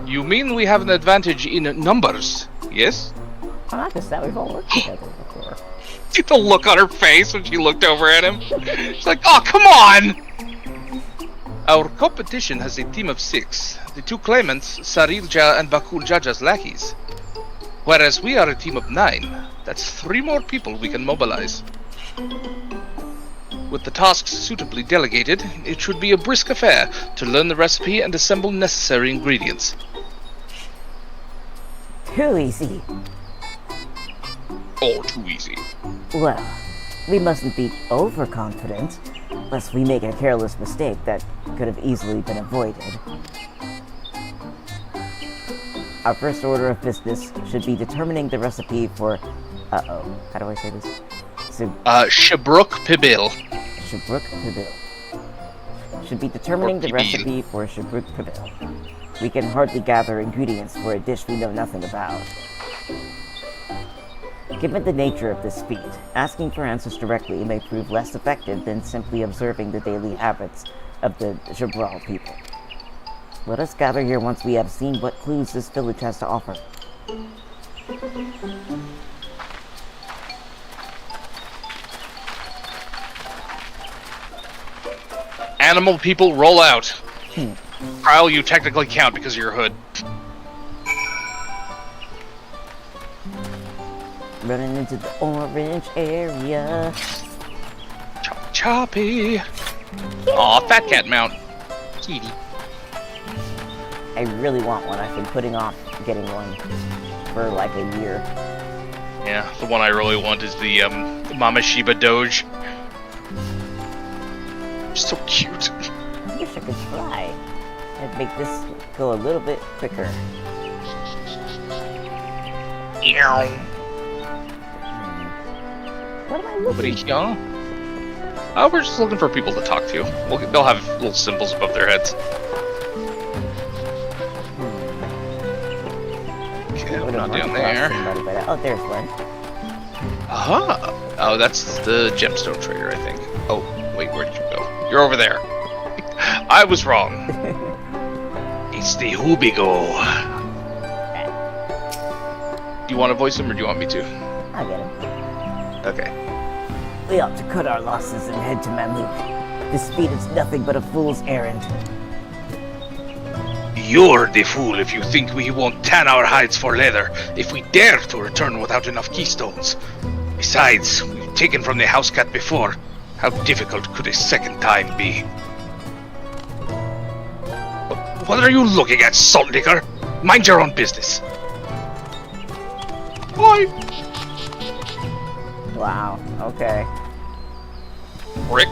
You mean we have an advantage in numbers, yes? Well, not just that, we've all worked together before. See the look on her face when she looked over at him? She's like, oh, come on! Our competition has a team of 6. The 2 claimants, Sarilja and Bakul Jaja's lackeys. Whereas we are a team of 9. That's 3 more people we can mobilize. With the tasks suitably delegated, it should be a brisk affair to learn the recipe and assemble necessary ingredients. Too easy. Oh, too easy. Well, we mustn't be overconfident, lest we make a careless mistake that could have easily been avoided. Our first order of business should be determining the recipe for... Uh-oh, how do I say this? Shabruk Pibil. Shabruk Pibil. Should be determining the recipe for Shabruk Pibil. We can hardly gather ingredients for a dish we know nothing about. Given the nature of this feat, asking for answers directly may prove less effective than simply observing the daily habits of the Jabral people. Let us gather here once we have seen what clues this village has to offer. Animal people, roll out. Kyle, you technically count because of your hood. Running into the orange area. Choppy. Aw, fat cat mount. Kitty. I really want one. I've been putting off getting one for like a year. Yeah, the one I really want is the Mama Shiba Doge. So cute. I wish I could fly. I'd make this go a little bit quicker. Ew. What am I looking for? Oh, we're just looking for people to talk to. They'll have little symbols above their heads. Okay, we're not down there. Oh, there's one. Aha! Oh, that's the gemstone trader, I think. Oh, wait, where did you go? You're over there. I was wrong. It's the Hubigo. Do you want to voice him, or do you want me to? I'll get him. Okay. We ought to cut our losses and head to Mamluk. This feat is nothing but a fool's errand. You're the fool if you think we won't tan our hides for leather if we dare to return without enough keystones. Besides, we've taken from the house cat before. How difficult could a second time be? What are you looking at, salt licker? Mind your own business. Bye. Wow, okay. Rick.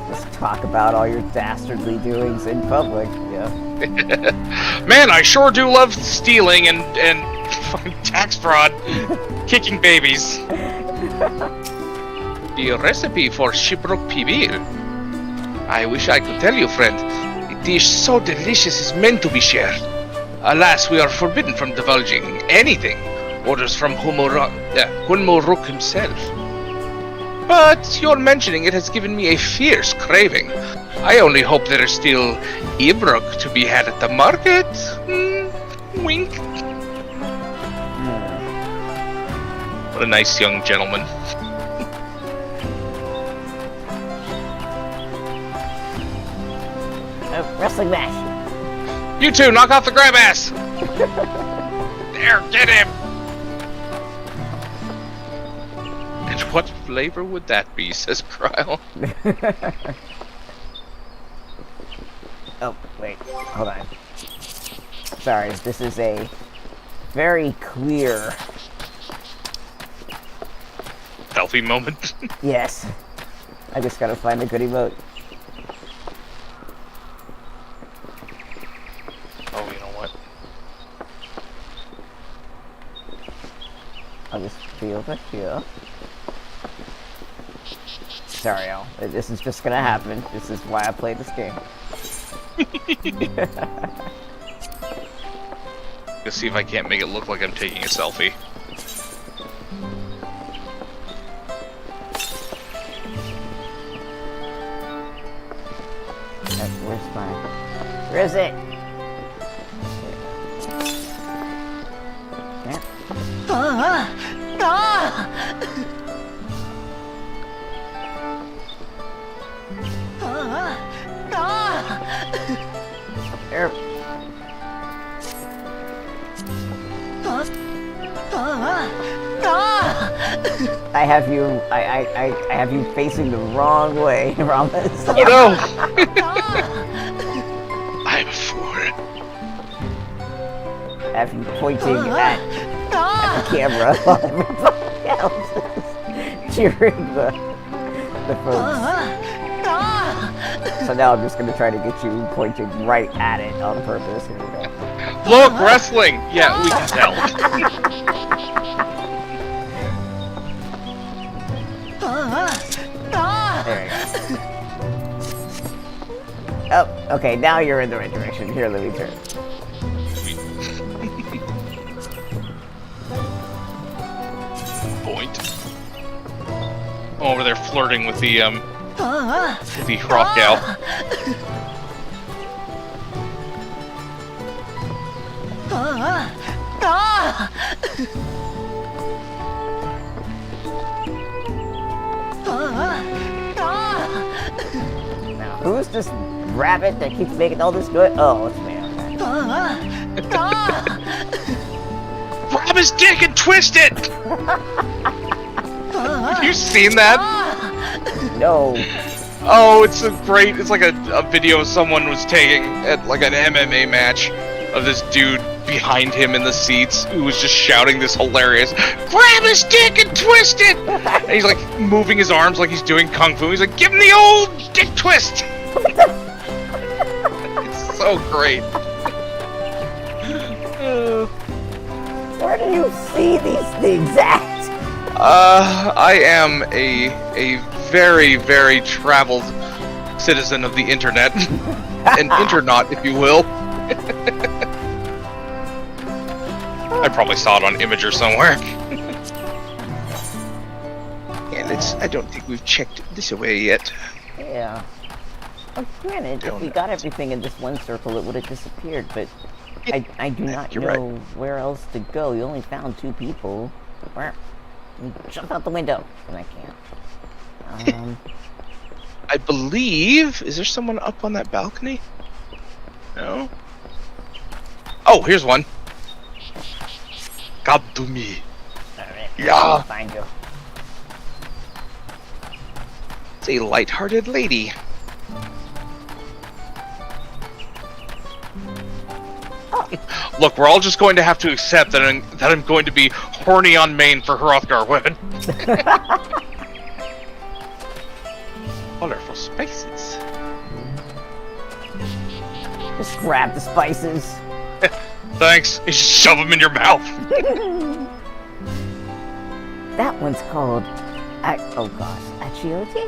Just talk about all your dastardly doings in public, yeah. Man, I sure do love stealing and fucking tax fraud. Kicking babies. The recipe for Shibruk Pibil. I wish I could tell you, friend. A dish so delicious is meant to be shared. Alas, we are forbidden from divulging anything. Orders from Hunmoruk himself. But your mentioning it has given me a fierce craving. I only hope there is still Ibruk to be had at the market. Wink. What a nice young gentleman. Wrestling match. You two, knock off the grab ass! There, get him! And what flavor would that be, says Kryle. Oh, wait. Hold on. Sorry, this is a very clear... Selfie moment. Yes. I just gotta find a good emote. Oh, you know what? I'll just be over here. Sorry, Al. This is just gonna happen. This is why I play this game. Let's see if I can't make it look like I'm taking a selfie. Where's mine? Where is it? There. I have you facing the wrong way, Ramos. Oh no! I'm a fool. I have you pointing at the camera while everybody else is cheering the folks. So now I'm just gonna try to get you pointed right at it on purpose. Here we go. Look, wrestling! Yeah, we can tell. There you go. Oh, okay, now you're in the right direction. Here, let me turn. Point. Over there flirting with the rock gal. Now, who's this rabbit that keeps making all this noise? Oh, it's me. Grab his dick and twist it! Have you seen that? No. Oh, it's it's like a video someone was taking at like an MMA match of this dude behind him in the seats who was just shouting this hilarious, grab his dick and twist it! And he's like moving his arms like he's doing kung fu. He's like, give him the old dick twist! It's so great. Where do you see these things at? I am a very, very traveled citizen of the internet. An internaut, if you will. I probably saw it on Imager somewhere. Yeah, I don't think we've checked this away yet. Yeah. Well, granted, if we got everything in this one circle, it would have disappeared, but I do not know where else to go. You only found 2 people. Where? Jump out the window. And I can't. I believe... Is there someone up on that balcony? No? Oh, here's one. Come to me. Alright. Yeah. I'll find you. It's a light-hearted lady. Look, we're all just going to have to accept that I'm going to be horny on main for Hrothgar women. Colorful spices. Just grab the spices. Thanks. You just shove them in your mouth. That one's called... oh gosh. Achiote?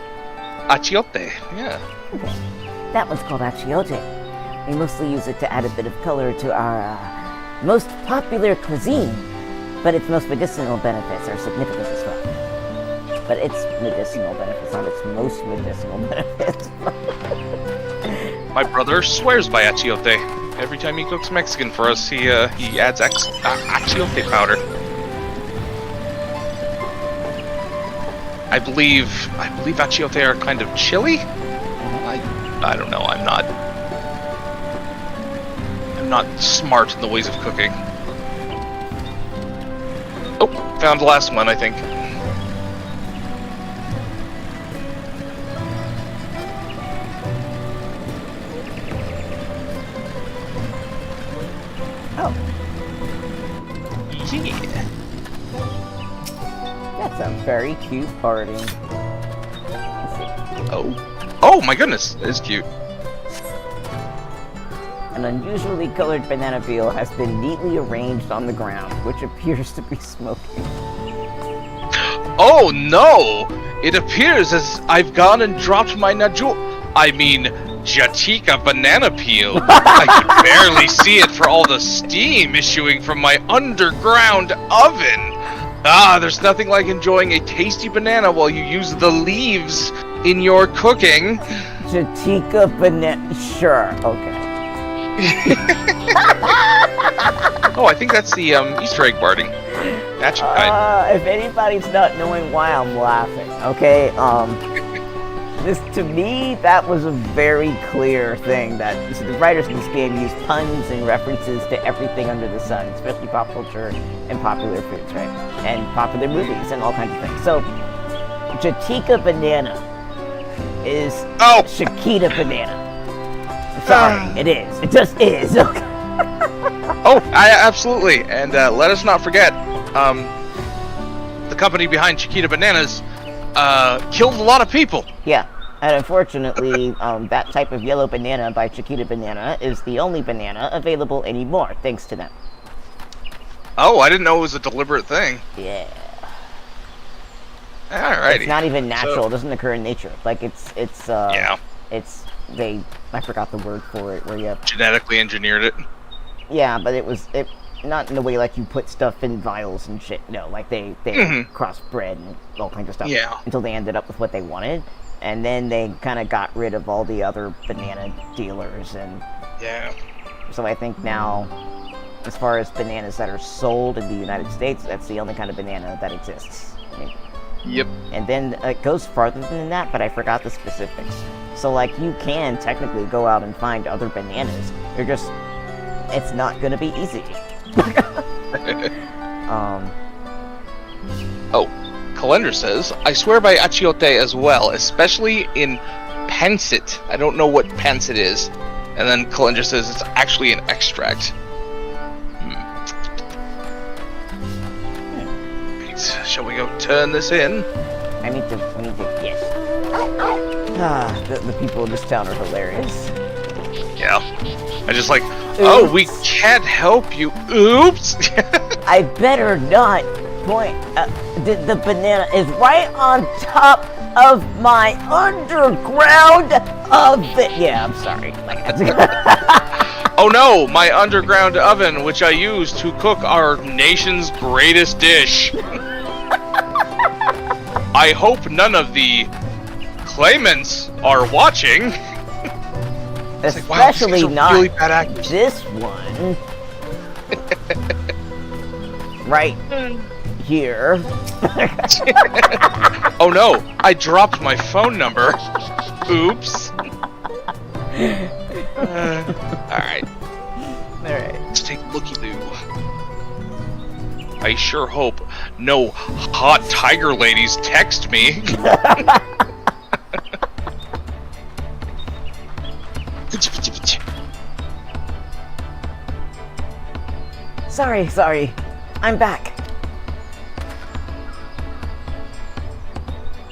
Achiote, yeah. Okay. That one's called achiote. We mostly use it to add a bit of color to our most popular cuisine, but its most medicinal benefits are significant as well. But its medicinal benefits, not its most medicinal benefits. My brother swears by achiote. Every time he cooks Mexican for us, he adds achiote powder. I believe achiote are kind of chili. I don't know. I'm not smart in the ways of cooking. Oh, found the last one, I think. Oh. Yeah. That's a very cute party. Oh my goodness, that is cute. An unusually colored banana peel has been neatly arranged on the ground, which appears to be smoking. Oh no! It appears as I've gone and dropped my Jatika banana peel. I could barely see it for all the steam issuing from my underground oven. Ah, there's nothing like enjoying a tasty banana while you use the leaves in your cooking. Jatika banana. Sure, okay. Oh, I think that's the Easter egg barding. That's If anybody's not knowing why I'm laughing, okay, this, to me, that was a very clear thing that so the writers of this game use puns and references to everything under the sun, especially pop culture and popular foods, right? And popular movies and all kinds of things. So, Jatika banana is Chiquita banana. I'm sorry, it is. It just is. Okay. Absolutely. And let us not forget, the company behind Chiquita Bananas killed a lot of people. Yeah. And unfortunately, that type of yellow banana by Chiquita Banana is the only banana available anymore, thanks to them. Oh, I didn't know it was a deliberate thing. Yeah. Alrighty. It's not even natural. It doesn't occur in nature. Like, I forgot the word for it, where you genetically engineered it. Yeah, but it not in the way like you put stuff in vials and shit. No, like they crossbred and all kinds of stuff. Yeah. Until they ended up with what they wanted. And then they kind of got rid of all the other banana dealers, and so I think now, as far as bananas that are sold in the United States, that's the only kind of banana that exists. Yep. And then it goes farther than that, but I forgot the specifics. So like you can technically go out and find other bananas. It's not gonna be easy. Calendar says, I swear by achiote as well, especially in pancit. I don't know what pancit is. And then Calendar says it's actually an extract. Right, shall we go turn this in? We need to, yes. The people in this town are hilarious. Yeah. I just like, oh, we can't help you. Oops. I better not point. The banana is right on top of my underground oven. Yeah, I'm sorry. Oh no, my underground oven, which I use to cook our nation's greatest dish. I hope none of the claimants are watching. Especially like, wow, not really bad actors. This one. Right here. Oh no, I dropped my phone number. Oops. Alright. Let's take a looky-loo. I sure hope no hot tiger ladies text me. Sorry. I'm back.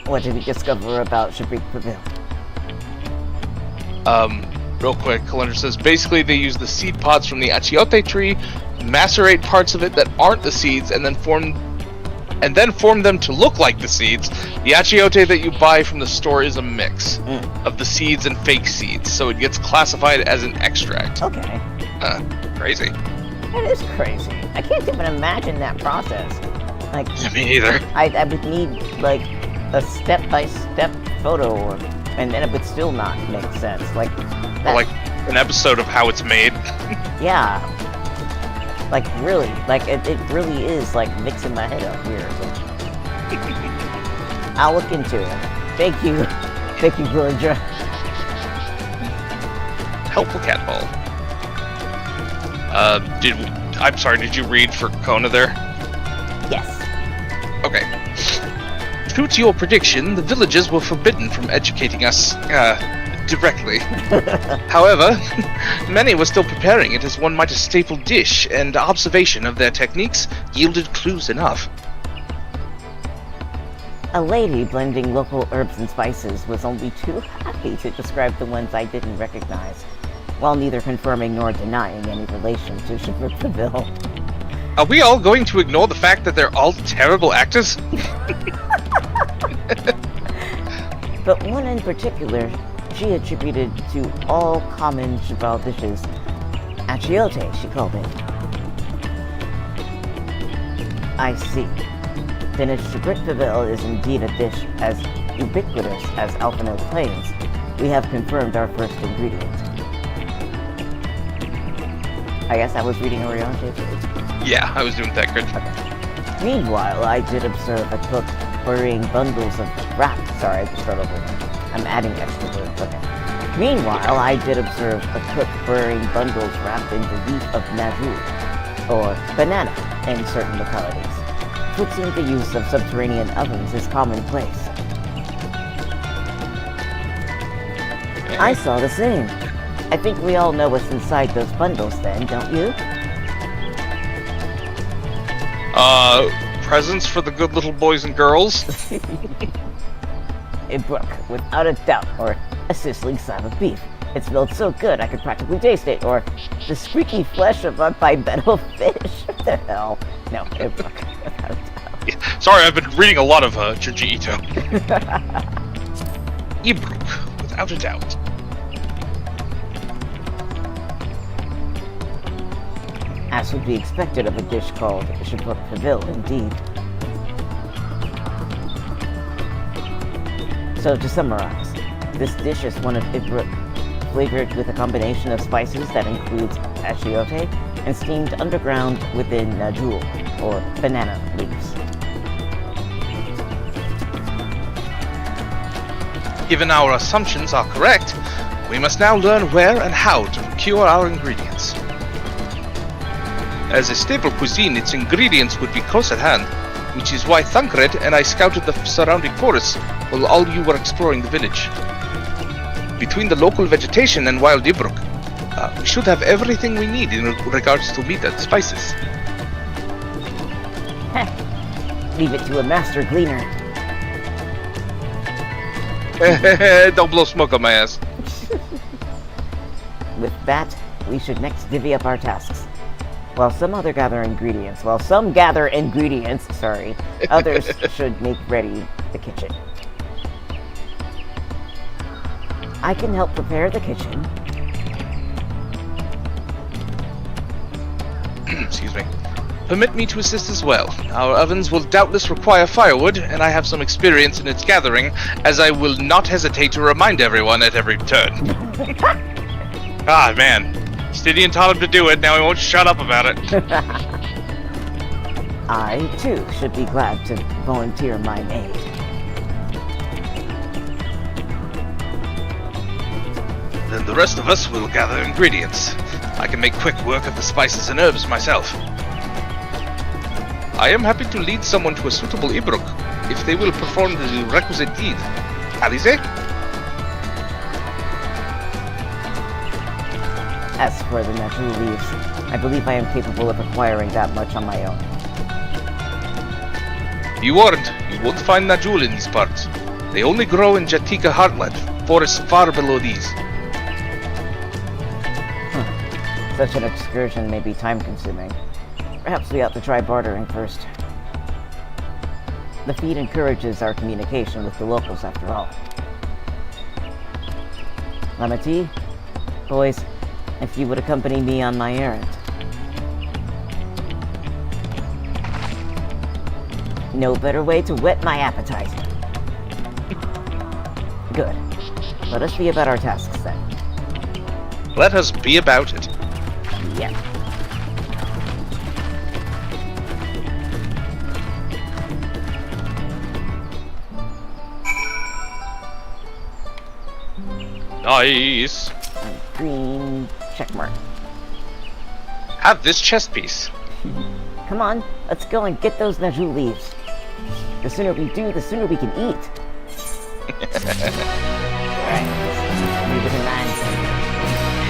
What did we discover about Shabrik Prevail? Real quick, Calendar says, basically they use the seed pods from the achiote tree, macerate parts of it that aren't the seeds, and then form them to look like the seeds. The achiote that you buy from the store is a mix of the seeds and fake seeds, so it gets classified as an extract. Okay. Crazy. That is crazy. I can't even imagine that process. Like, me either. I would need, like, a step-by-step photo, and then it would still not make sense. Like, or like an episode of how it's made. Yeah. Like, really. Like, it really is, like, mixing my head up here. I'll look into it. Thank you. Thank you, Georgia. Helpful cat ball. I'm sorry, did you read for Kona there? Yes. Okay. True to your prediction, the villagers were forbidden from educating us, directly. However, many were still preparing it as one might a staple dish, and observation of their techniques yielded clues enough. A lady blending local herbs and spices was only too happy to describe the ones I didn't recognize, while neither confirming nor denying any relation to Shabrooksville. Are we all going to ignore the fact that they're all terrible actors? But one in particular, she attributed to all common cheval dishes. Achiote, she called it. I see. Then if Shabrooksville is indeed a dish as ubiquitous as Alphino claims, we have confirmed our first ingredient. I guess I was reading Oriente too. Yeah, I was doing that good. Okay. Meanwhile, I did observe a cook burying bundles of wrap. Sorry, I just start over again. I'm adding extra words. Okay. Meanwhile, I did observe a cook burying bundles wrapped in the leaf of naju, or banana, in certain localities. Fixing the use of subterranean ovens is commonplace. I saw the same. I think we all know what's inside those bundles then, don't you? Presents for the good little boys and girls? A brook, without a doubt, or a sizzling slab of beef. It smelled so good I could practically taste it, or the squeaky flesh of a bipedal fish. What the hell? No, a brook, without a doubt. Yeah, sorry, I've been reading a lot of Junji Ito. Ibruk, without a doubt. As would be expected of a dish called Shabrooksville, indeed. So to summarize, this dish is one of Ibruk, flavored with a combination of spices that includes achiote and steamed underground within najul, or banana leaves. Given our assumptions are correct, we must now learn where and how to procure our ingredients. As a staple cuisine, its ingredients would be close at hand, which is why Thancred and I scouted the surrounding forests while all you were exploring the village. Between the local vegetation and wild Ibruk, we should have everything we need in regards to meat and spices. Leave it to a master gleaner. Don't blow smoke on my ass. With that, we should next divvy up our tasks. While some gather ingredients, others should make ready the kitchen. I can help prepare the kitchen. Excuse me. Permit me to assist as well. Our ovens will doubtless require firewood, and I have some experience in its gathering, as I will not hesitate to remind everyone at every turn. Ah, man. Stidian taught him to do it, now he won't shut up about it. I, too, should be glad to volunteer my aid. Then the rest of us will gather ingredients. I can make quick work of the spices and herbs myself. I am happy to lead someone to a suitable Ibruk, if they will perform the requisite deed. Alize? As for the natural leaves, I believe I am capable of acquiring that much on my own. You aren't. You won't find Najul in these parts. They only grow in Jatika Heartland, forests far below these. Such an excursion may be time-consuming. Perhaps we ought to try bartering first. The feed encourages our communication with the locals, after all. Lamati, boys, if you would accompany me on my errand. No better way to whet my appetite. Good. Let us be about our tasks then. Let us be about it. Yeah. Nice. Green check mark. Have this chest piece. Come on, let's go and get those Najul leaves. The sooner we do, the sooner we can eat. Alright, move it in line.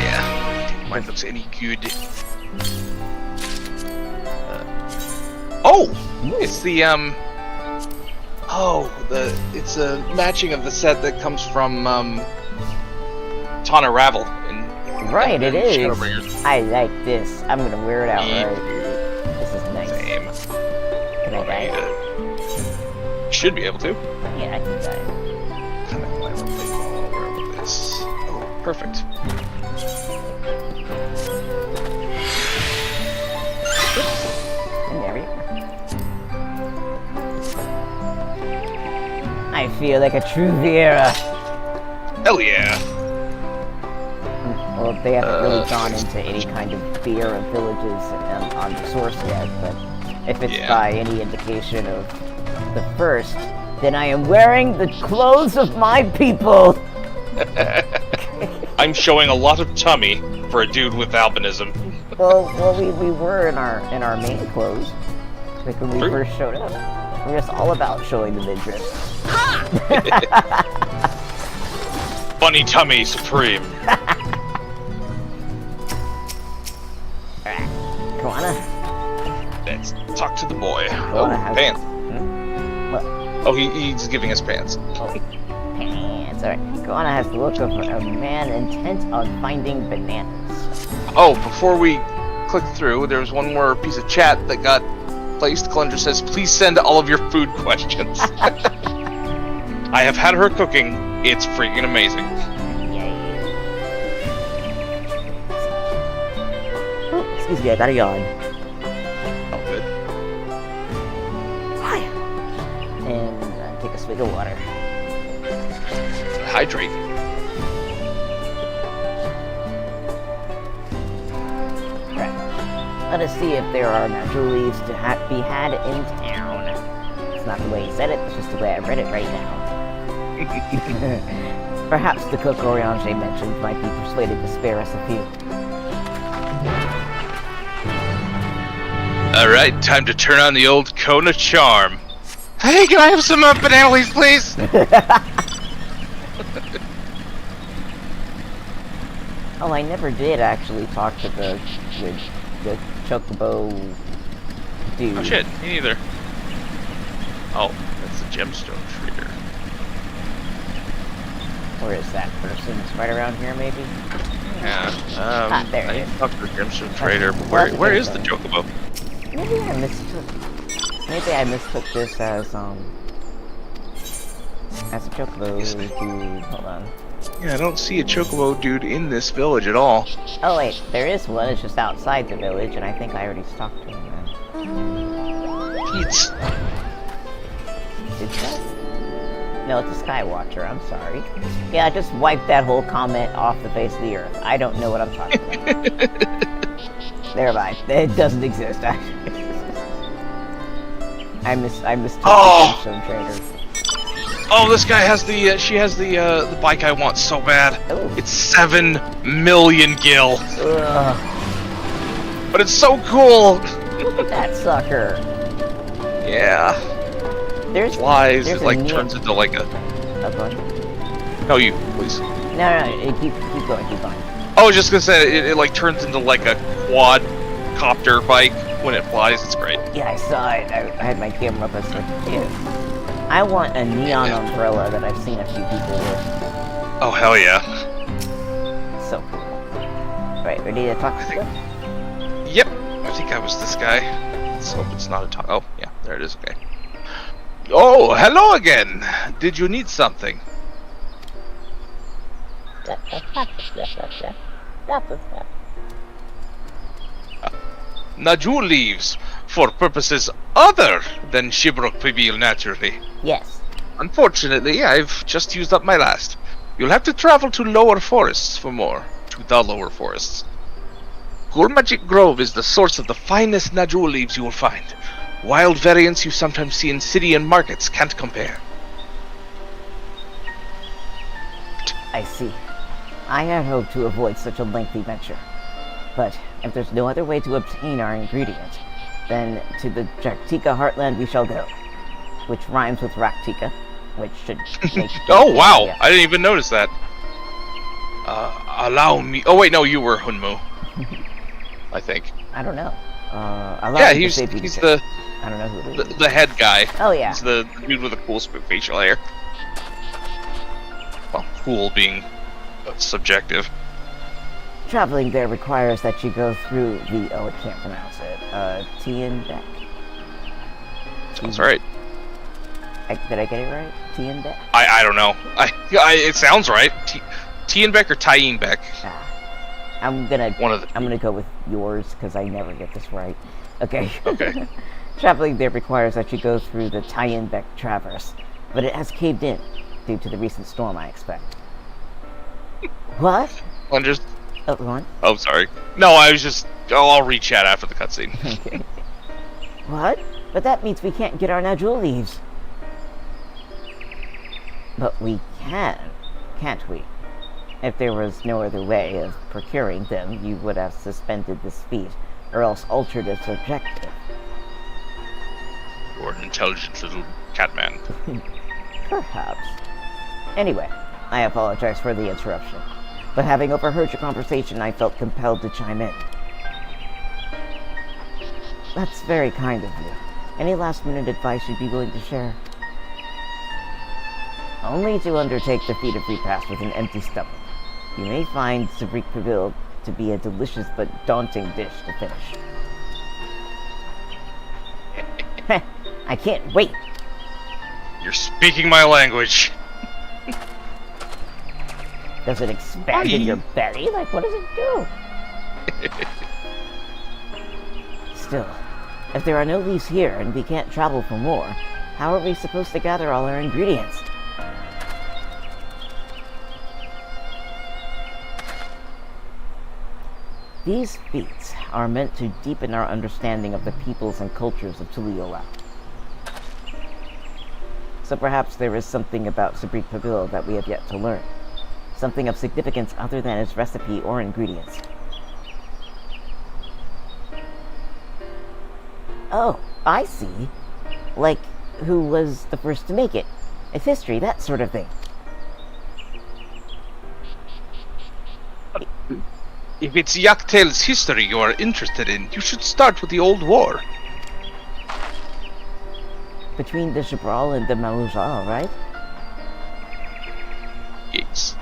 Yeah. Mine looks any good. Oh! It's the, it's a matching of the set that comes from, Tana Ravel. Right, it is. Shadowbringers. I like this. I'm gonna wear it out, Yeah. right? This is nice. Same. Can I die? Should be able to. Yeah, I can die. Kind of glad I'll play all over this. Oh, perfect. And there we are. I feel like a true Viera. Hell yeah. Well, they haven't really gone into any kind of Viera villages on the source yet, but if it's by any indication of the first, then I am wearing the clothes of my people! I'm showing a lot of tummy for a dude with albinism. Well, we were in our main clothes, like when we first showed up. We're just all about showing the midriff. Bunny tummy supreme. Alright, Koana. Let's talk to the boy. Koana has pants. What? Oh, he's giving us pants. Oh, pants. Alright, Koana has the look of a man intent on finding bananas. Oh, before we click through, there's one more piece of chat that got placed. Clunger says, please send all of your food questions. I have had her cooking. It's freaking amazing. Yay. Oh, excuse me, I got a yawn. Oh, good. Hi. And take a swig of water. Hydrate. Right. Let us see if there are natural leaves to be had in town. It's not the way he said it, it's just the way I read it right now. Perhaps the cook Oriange mentioned might be persuaded to spare us a few. Alright, time to turn on the old Kona charm. Hey, can I have some banana leaves, please? Oh, I never did actually talk to the chocobo dude. Oh shit, me neither. Oh, that's the gemstone trader. Where is that person? It's right around here, maybe? Yeah, there I it need is. to talk to the gemstone trader, but where is the chocobo? Maybe I mistook this as a chocobo dude. Hold on. Yeah, I don't see a chocobo dude in this village at all. Oh wait, there is one. It's just outside the village, and I think I already talked to him then. It's... Did that? No, it's a Skywatcher. I'm sorry. Yeah, I just wiped that whole comment off the face of the earth. I don't know what I'm talking about. Never mind. It doesn't exist, actually. I mistook the gemstone trader. Oh, this guy has the, she has the bike I want so bad. Oh. It's 7 million gil. Ugh. But it's so cool! Look at that sucker. Yeah. There's Flies, there's it like turns into like a... Oh, go ahead. No, you, please. No, keep going, keep going. I was just gonna say, it like turns into like a quad copter bike when it flies. It's great. Yeah, I saw it. I had my camera up. I was like, dude. I want a neon umbrella that I've seen a few people with. Oh, hell yeah. So cool. Right, ready to talk to them? Yep, I think I was this guy. Let's hope it's not a talk. Oh, yeah, there it is, okay. Oh, hello again! Did you need something? Najul leaves, for purposes other than Shibrok Pibil, naturally. Yes. Unfortunately, I've just used up my last. You'll have to travel to lower forests for more. To the lower forests. Gulmagic Grove is the source of the finest Najul leaves you will find. Wild variants you sometimes see in city and markets can't compare. I see. I had hoped to avoid such a lengthy venture. But if there's no other way to obtain our ingredient, then to the Jaktika heartland we shall go. Which rhymes with Raktika, which should make... Oh, wow! Yeah. I didn't even notice that. Allow me... Oh, wait, no, you were Hunmu. I think. I don't know. Yeah, he's the... I don't know who it is. The head guy. Oh, yeah. He's the dude with the cool facial hair. Well, cool being subjective. Traveling there requires that you go through the... Oh, I can't pronounce it. Tienbeck. Sounds right. Did I get it right? Tienbeck? I don't know. It sounds right. Tienbeck or Tienbeck? I'm gonna go with yours because I never get this right. Okay. Okay. Traveling there requires that you go through the Tienbeck Traverse, but it has caved in due to the recent storm, I expect. What? Oh, go on. Oh, sorry. No, I was just... Oh, I'll re-chat after the cutscene. Okay. What? But that means we can't get our Najul leaves. But we can, can't we? If there was no other way of procuring them, you would have suspended this feat, or else altered its objective. You're an intelligent little catman. Perhaps. Anyway, I apologize for the interruption, but having overheard your conversation, I felt compelled to chime in. That's very kind of you. Any last-minute advice you'd be willing to share? Only to undertake the feat of repast with an empty stomach. You may find Sabrik Pavil to be a delicious but daunting dish to finish. I can't wait! You're speaking my language. Does it expand in your belly? Like, what does it do? Still, if there are no leaves here and we can't travel for more, how are we supposed to gather all our ingredients? These feats are meant to deepen our understanding of the peoples and cultures of Tuliyola. So perhaps there is something about Sabrik Pavil that we have yet to learn. Something of significance other than its recipe or ingredients. Oh, I see. Like, who was the first to make it? Its history, that sort of thing. If it's Yaktail's history you are interested in, you should start with the Old War. Between the Jabral and the Maluja, right? Yes.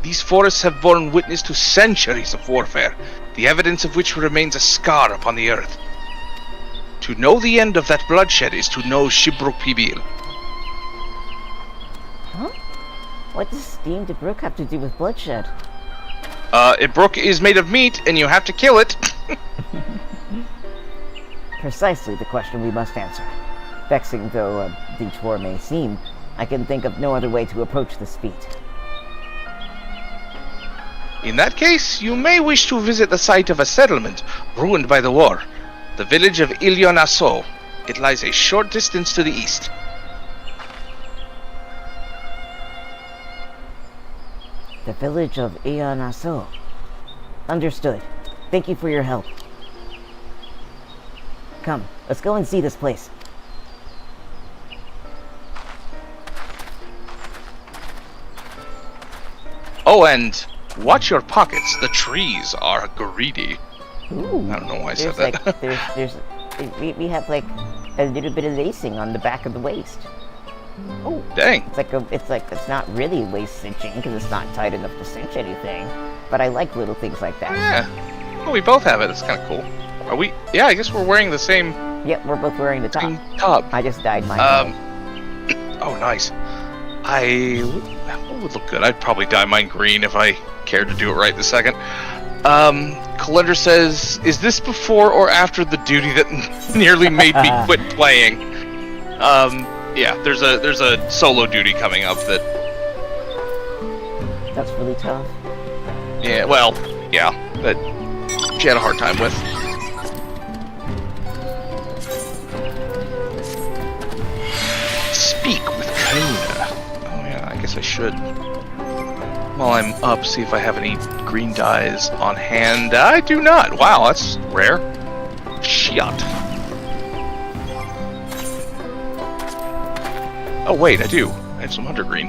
These forests have borne witness to centuries of warfare, the evidence of which remains a scar upon the earth. To know the end of that bloodshed is to know Shibruk Pibil. Huh? What does steamed brook have to do with bloodshed? Brook is made of meat, and you have to kill it. Precisely the question we must answer. Vexing though a detour may seem, I can think of no other way to approach this feat. In that case, you may wish to visit the site of a settlement ruined by the war, the village of Ilyonaso. It lies a short distance to the east. The village of Ilyonaso. Understood. Thank you for your help. Come, let's go and see this place. Oh, and watch your pockets. The trees are greedy. Ooh, I don't know why I said that. Like, we have like a little bit of lacing on the back of the waist. Oh, dang. It's not really waist cinching because it's not tight enough to cinch anything. But I like little things like that. Oh, yeah. Well, we both have it. It's kind of cool. Are we? Yeah, I guess we're wearing the same. Yep, we're both wearing the top. Top. I just dyed mine. Oh, nice. What would look good? I'd probably dye mine green if I cared to do it right this second. Calendar says, is this before or after the duty that nearly made me quit playing? Yeah, there's a solo duty coming up that... That's really tough. Yeah, well, yeah, that she had a hard time with. Speak with Kalina. Oh yeah, I guess I should. While I'm up, see if I have any green dyes on hand. I do not. Wow, that's rare. Shit. Oh wait, I do. I have some hunter green.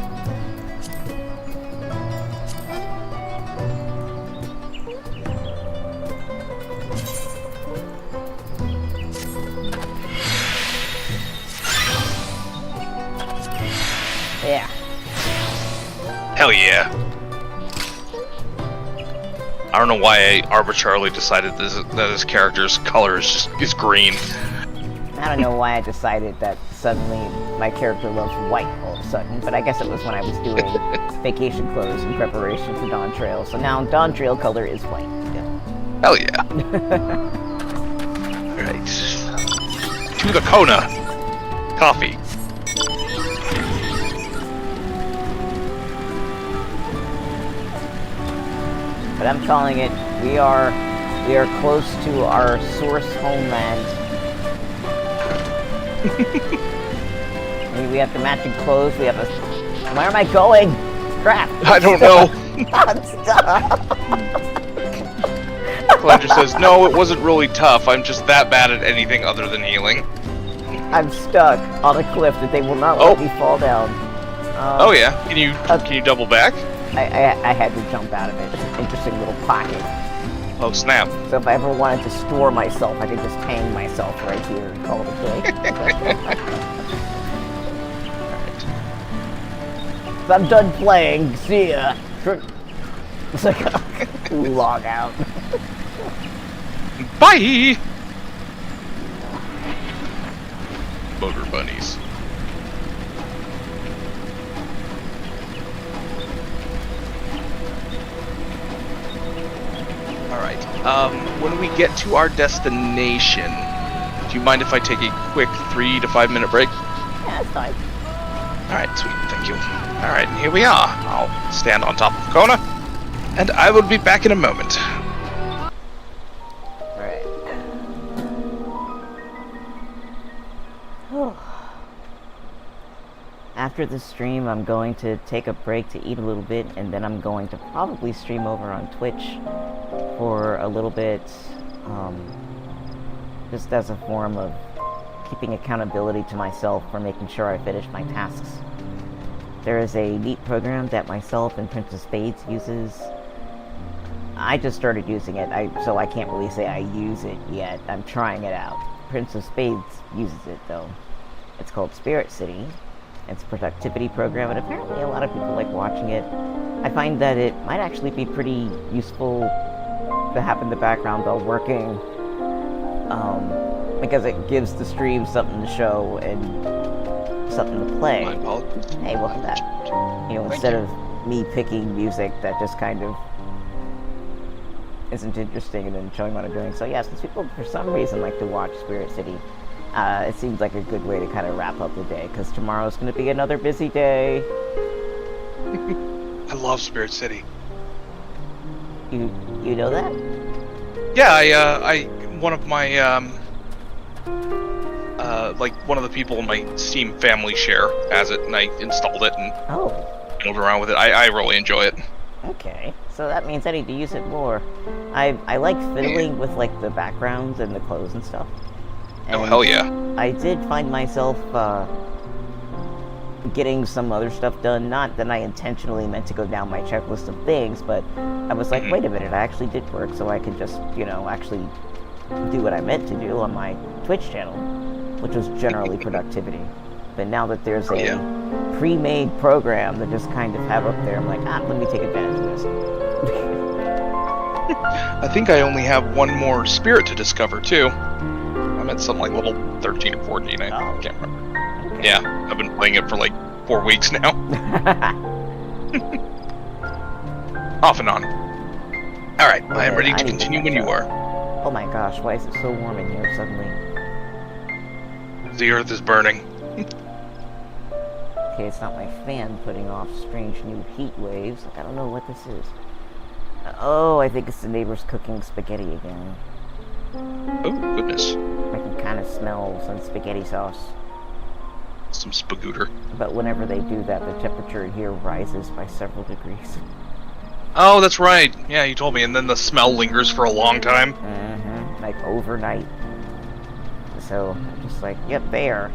Yeah. Hell yeah. I don't know why I arbitrarily decided that his character's color is green. I don't know why I decided that suddenly my character loves white all of a sudden, but I guess it was when I was doing vacation clothes in preparation for Dawntrail. So now Dawntrail color is white. Yeah. Hell yeah. Alright. To the Kona. Coffee. But I'm calling it, we are close to our source homeland. I mean, we have the matching clothes, we have a... Where am I going? Crap! I don't know. I'm stuck! Fletcher says, no, it wasn't really tough. I'm just that bad at anything other than healing. I'm stuck on a cliff that they will not let me fall down. Oh yeah? Can you double back? I had to jump out of it. It's an interesting little pocket. Oh snap. So if I ever wanted to store myself, I could just hang myself right here and call it a day. So I'm done playing. See ya. It's like a log out. Bye! Motor bunnies. Alright, when we get to our destination, do you mind if I take a quick 3 to 5 minute break? Yeah, that's fine. Alright, sweet, thank you. Alright, here we are. I'll stand on top of Kona, and I will be back in a moment. Alright. After this stream, I'm going to take a break to eat a little bit, and then I'm going to probably stream over on Twitch for a little bit, just as a form of keeping accountability to myself for making sure I finish my tasks. There is a neat program that myself and Princess Spades uses. I just started using it, so I can't really say I use it yet. I'm trying it out. Princess Spades uses it, though. It's called Spirit City. It's a productivity program, and apparently a lot of people like watching it. I find that it might actually be pretty useful to have in the background while working, because it gives the stream something to show and something to play. Hey, welcome back. You know, instead of me picking music that just kind of isn't interesting and then showing what I'm doing. So yeah, since people for some reason like to watch Spirit City, it seems like a good way to kind of wrap up the day, because tomorrow's going to be another busy day. I love Spirit City. You know that? Yeah, one of my, like, one of the people in my Steam family share has it, and I installed it and built around with it. I really enjoy it. Okay, so that means I need to use it more. I like fiddling with, like, the backgrounds and the clothes and stuff. Oh, hell yeah. I did find myself, getting some other stuff done. Not that I intentionally meant to go down my checklist of things, but I was like, wait a minute, I actually did work, so I could just, you know, actually do what I meant to do on my Twitch channel, which was generally productivity. But now that there's a pre-made program that just kind of have up there, I'm like, let me take advantage of this. I think I only have one more spirit to discover, too. I'm at some, like, level 13 or 14, I can't remember. Okay. Yeah, I've been playing it for, like, 4 weeks now. Off and on. Alright, I am ready to continue when you are. Oh my gosh, why is it so warm in here suddenly? The earth is burning. Okay, it's not my fan putting off strange new heat waves. Like, I don't know what this is. Oh, I think it's the neighbors cooking spaghetti again. Oh, goodness. I can kind of smell some spaghetti sauce. Some spagooter. But whenever they do that, the temperature here rises by several degrees. Oh, that's right. Yeah, you told me. And then the smell lingers for a long time. Mm-hmm. Like overnight. So just like, yep, they are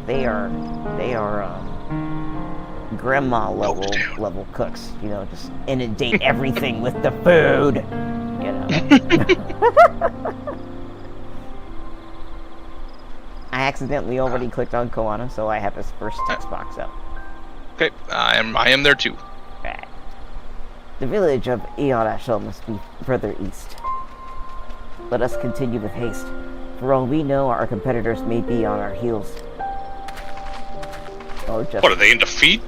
grandma level cooks. You know, just inundate everything with the food. You know. I accidentally already clicked on Koana, so I have his first text box up. Okay, I am there too. Right. The village of Iarashel must be further east. Let us continue with haste. For all we know, our competitors may be on our heels. Or just... What, are they in defeat?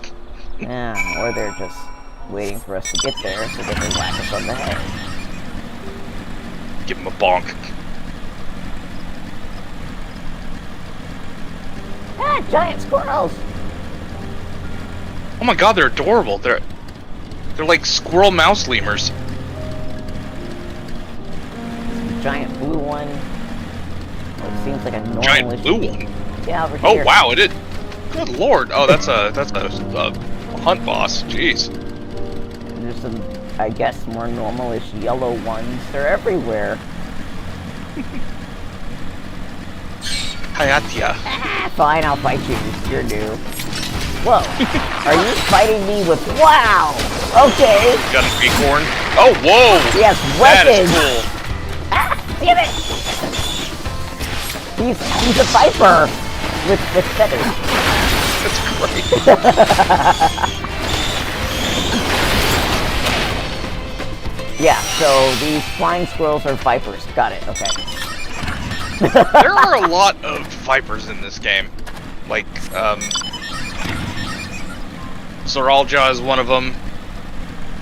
Yeah, or they're just waiting for us to get there so they can whack us on the head. Give them a bonk. Ah, giant squirrels! Oh my god, they're adorable. They're like squirrel mouse lemurs. Giant blue one. Oh, it seems like a normal Giant blue one? Yeah, over Oh here. wow, it is. Good lord. Oh, that's a hunt boss. Jeez. There's some, I guess, more normal-ish yellow ones. They're everywhere. Hayatia. Ah, fine, I'll fight you. You're new. Whoa. Are you fighting me with... Wow! Okay. Got an acorn. Oh, whoa! Yes, That weapons! is cool. Ah, damn it! He's a viper with feathers. That's great. Yeah, so these flying squirrels are vipers. Got it, okay. There are a lot of vipers in this game. Like, Zoralja is one of them.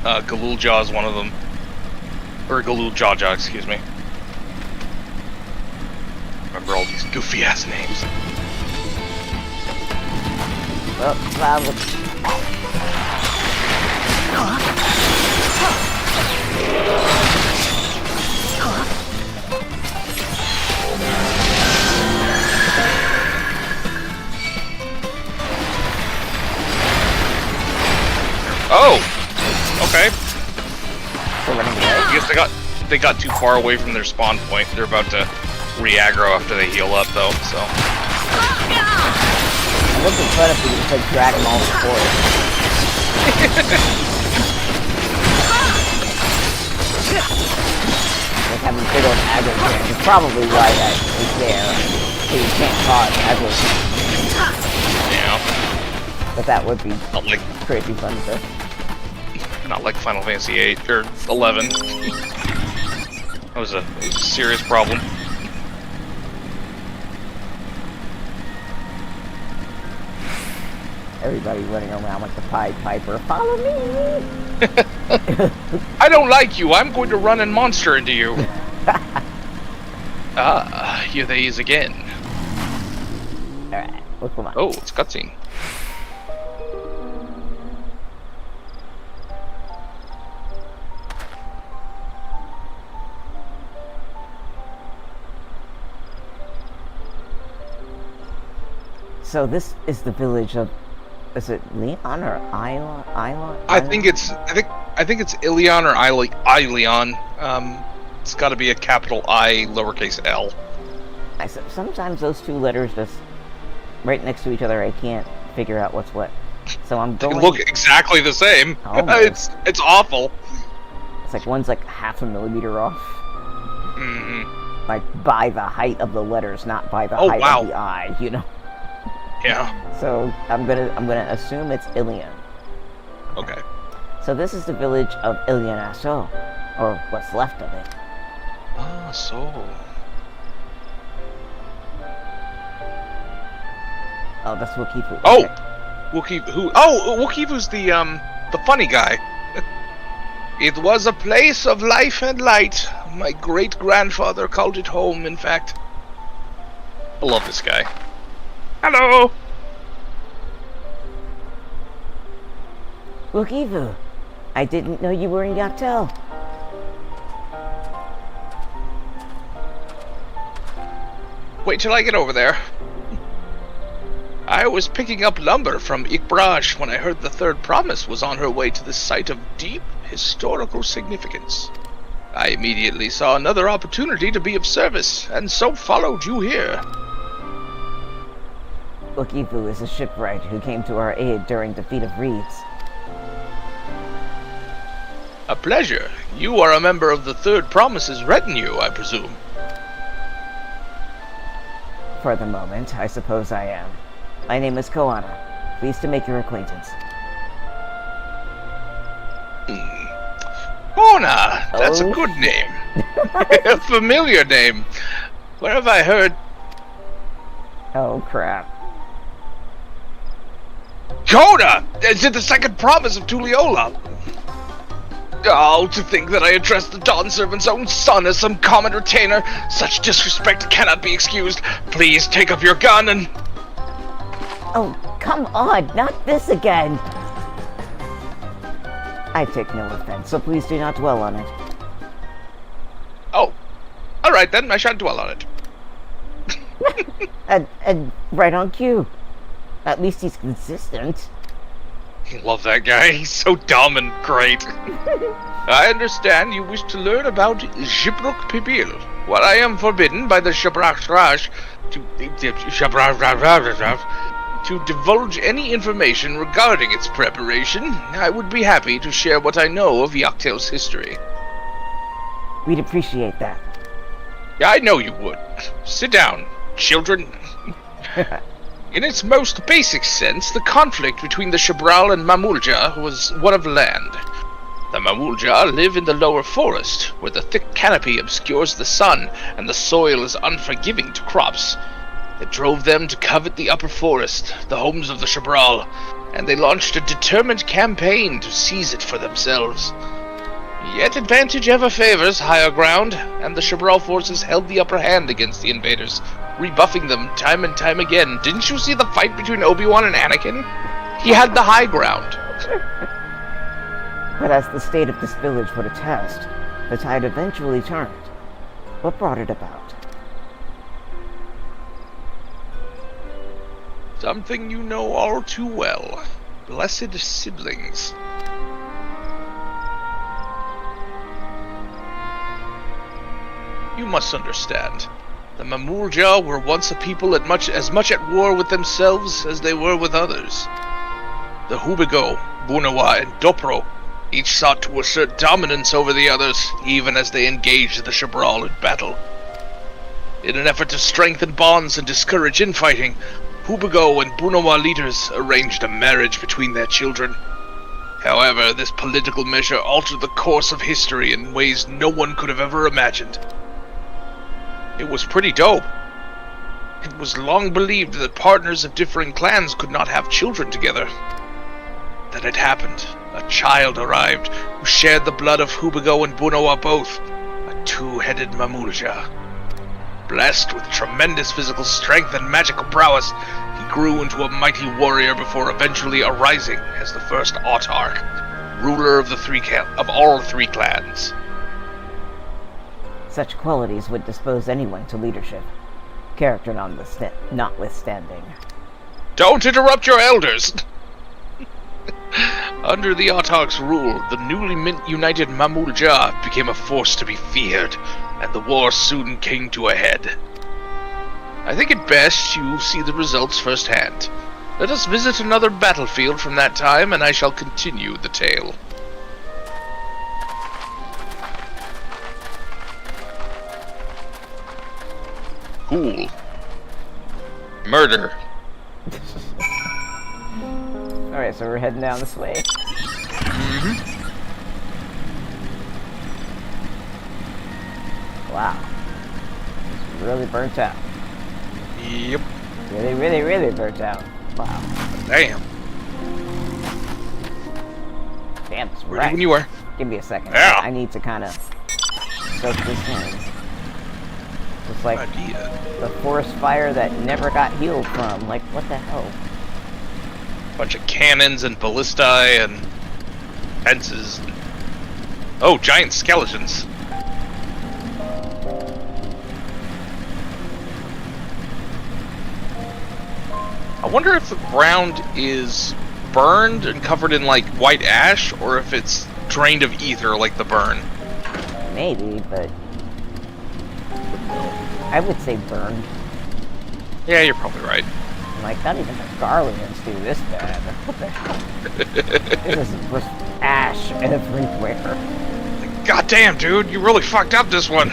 Galulja is one of them. Or Galuljaja, excuse me. Remember all these goofy ass names. Well, Oh! Okay. They're running away. I guess they got too far away from their spawn point. They're about to re-aggro after they heal up, though, so... It would be fun if we could just drag them all before it. Like having big old aggro jams is probably why that is there. So you can't cause aggro jams. Yeah. But that would be Not like, crazy fun to... not like Final Fantasy 8 or 11. That was a serious problem. Everybody running around like the Pied Piper. Follow me! I don't like you. I'm going to run and monster into you. Here they is again. Alright, well, come on. Oh, it's cutscene. So this is the village of... Is it Leon or Ilon? I think it's Ilion or Ilion. It's got to be a capital I, lowercase L. Sometimes those two letters just right next to each other. I can't figure out what's what. So I'm They going. look exactly the same. Almost. It's awful. It's like one's like half a millimeter off. Mm-hmm. Like by the height of the letters, not by the Oh, height wow. of the eye. You know. Yeah. So I'm gonna assume it's Ilion. Okay. So this is the village of Ilianaso, or what's left of it. Ah, so. Oh, that's Wakifu. Oh, Okay. Wakifu's the funny guy. It was a place of life and light. My great-grandfather called it home, in fact. I love this guy. Hello! Wakifu, I didn't know you were in Yatel. Wait till I get over there. I was picking up lumber from Ikbraj when I heard the third promise was on her way to the site of deep historical significance. I immediately saw another opportunity to be of service, and so followed you here. Ukifu is a shipwright who came to our aid during defeat of Reeds. A pleasure. You are a member of the Third Promise's retinue, I presume. For the moment, I suppose I am. My name is Koana. Pleased to make your acquaintance. Ona, that's a good name. A familiar name. Where have I heard? Oh, crap. Kona! Is it the second promise of Tuliyola? Oh, to think that I addressed the Dawn Servant's own son as some common retainer. Such disrespect cannot be excused. Please take up your gun and... Oh, come on, not this again! I take no offense, so please do not dwell on it. Oh, alright then, I shan't dwell on it. And right on cue. At least he's consistent. Love that guy, he's so dumb and great. I understand you wish to learn about Jibruk Pibil. While I am forbidden by the Shabrach to divulge any information regarding its preparation, I would be happy to share what I know of Yaktail's history. We'd appreciate that. I know you would. Sit down, children. In its most basic sense, the conflict between the Shabral and Mamulja was one of land. The Mamulja live in the lower forest, where the thick canopy obscures the sun and the soil is unforgiving to crops. It drove them to covet the upper forest, the homes of the Shabral, and they launched a determined campaign to seize it for themselves. Yet advantage ever favors higher ground, and the Shabral forces held the upper hand against the invaders, rebuffing them time and time again. Didn't you see the fight between Obi-Wan and Anakin? He had the high ground. But as the state of this village would attest, the tide eventually turned. What brought it about? Something you know all too well. Blessed siblings. You must understand. The Mamulja were once a people as much at war with themselves as they were with others. The Hubigo, Bunawa, and Dopro each sought to assert dominance over the others, even as they engaged the Shabral in battle. In an effort to strengthen bonds and discourage infighting, Hubigo and Bunawa leaders arranged a marriage between their children. However, this political measure altered the course of history in ways no one could have ever imagined. It was pretty dope. It was long believed that partners of differing clans could not have children together. Then it happened. A child arrived who shared the blood of Hubigo and Bunawa both, a two-headed Mamulja. Blessed with tremendous physical strength and magical prowess, he grew into a mighty warrior before eventually arising as the first autarch, ruler of all three clans. Such qualities would dispose anyone to leadership, character notwithstanding. Don't interrupt your elders! Under the autarch's rule, the newly united Mamulja became a force to be feared, and the war soon came to a head. I think it best you see the results firsthand. Let us visit another battlefield from that time, and I shall continue the tale. Cool. Murder. Alright, so we're heading down this way. Wow. It's really burnt out. Yep. Really, really, really burnt out. Wow. Damn. Damn, it's Where wrecked. when you were? Give me a second. Yeah. I need to kind of soak this in. It's like the forest fire that never got healed from. Like, what the hell? Bunch of cannons and ballistae and fences. Oh, giant skeletons. I wonder if the ground is burned and covered in like white ash, or if it's drained of ether like the burn. Maybe, but I would say burned. Yeah, you're probably right. Like, not even the Garleans do this bad. What the hell? This is just ash everywhere. God damn, dude, you really fucked up this one.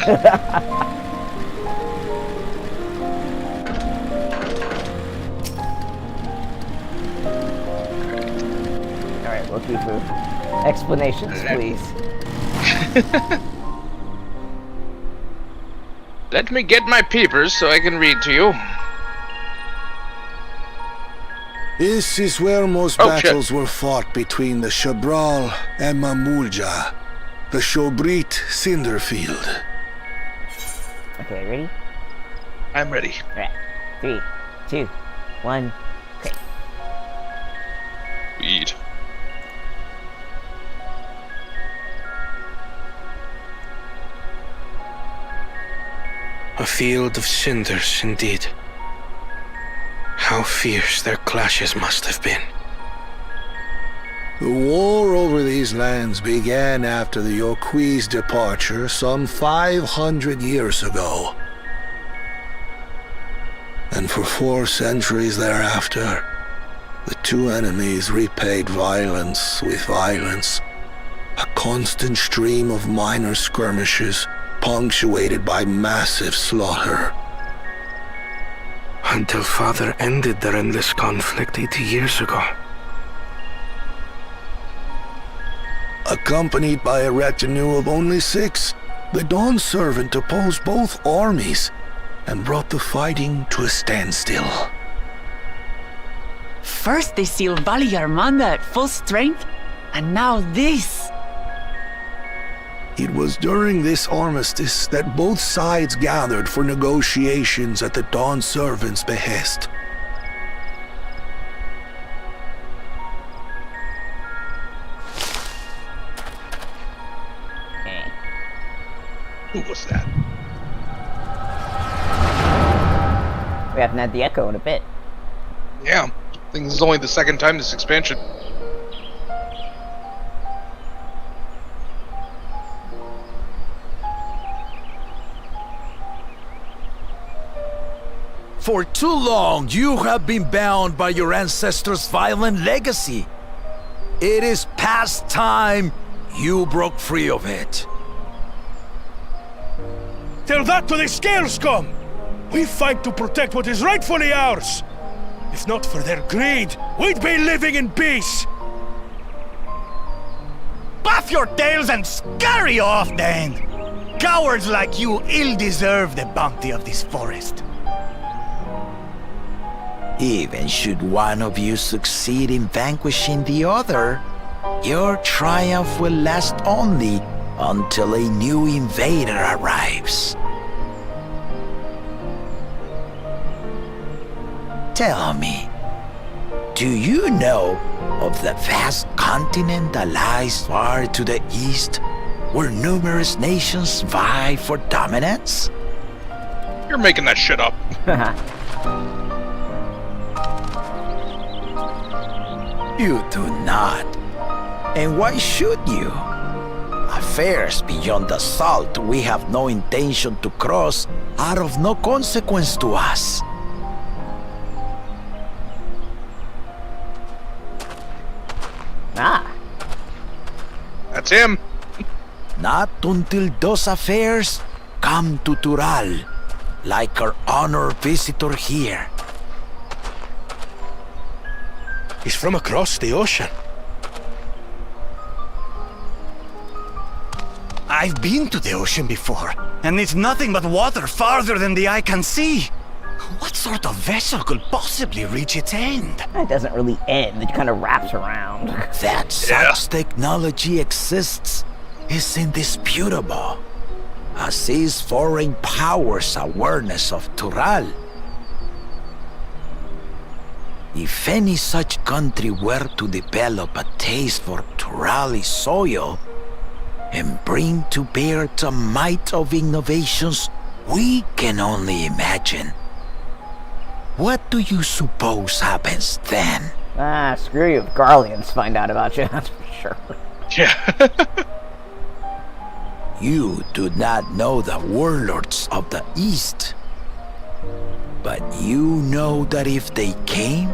Alright, Lokifu. Explanations, please. Let me get my papers so I can read to you. This is where most Oh, battles shit. were fought between the Shabral and Mamulja, the Shobrit Cinderfield. Okay, ready? I'm ready. Alright. 3, 2, 1. Okay. Read. A field of cinders, indeed. How fierce their clashes must have been. The war over these lands began after the Yoqui's departure some 500 years ago. And for 4 centuries thereafter, the two enemies repaid violence with violence. A constant stream of minor skirmishes, punctuated by massive slaughter. Until Father ended their endless conflict 80 years ago. Accompanied by a retinue of only 6, the Dawn Servant opposed both armies and brought the fighting to a standstill. First they sealed Valley Armanda at full strength, and now this. It was during this armistice that both sides gathered for negotiations at the Dawn Servant's behest. Who was that? We haven't had the echo in a bit. Yeah, I think this is only the second time this expansion. For too long, you have been bound by your ancestors' violent legacy. It is past time you broke free of it. Tell that to the Scale Scum! We fight to protect what is rightfully ours! If not for their greed, we'd be living in peace! Puff your tails and scurry off then! Cowards like you ill deserve the bounty of this forest. Even should one of you succeed in vanquishing the other, your triumph will last only until a new invader arrives. Tell me, do you know of the vast continent that lies far to the east, where numerous nations vie for dominance? You're making that shit up. You do not. And why should you? Affairs beyond the salt we have no intention to cross are of no consequence to us. Ah. That's him. Not until those affairs come to Tural, like our honored visitor here. He's from across the ocean. I've been to the ocean before, and it's nothing but water farther than the eye can see. What sort of vessel could possibly reach its end? It doesn't really end, it kind of wraps around. That such technology exists is indisputable, as is foreign powers' awareness of Tural. If any such country were to develop a taste for Turali soil and bring to bear the might of innovations we can only imagine, what do you suppose happens then? Ah, screw you if Garleans find out about you, that's for sure. Yeah. You do not know the warlords of the East. But you know that if they came,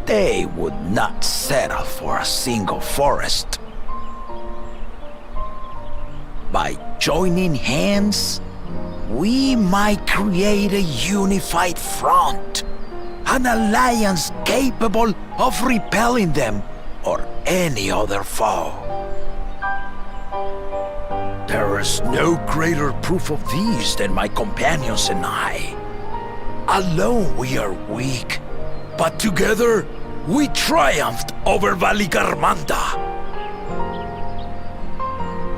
they would not settle for a single forest. By joining hands, we might create a unified front, an alliance capable of repelling them or any other foe. There is no greater proof of these than my companions and I. Alone we are weak, but together we triumphed over Valigarmanda.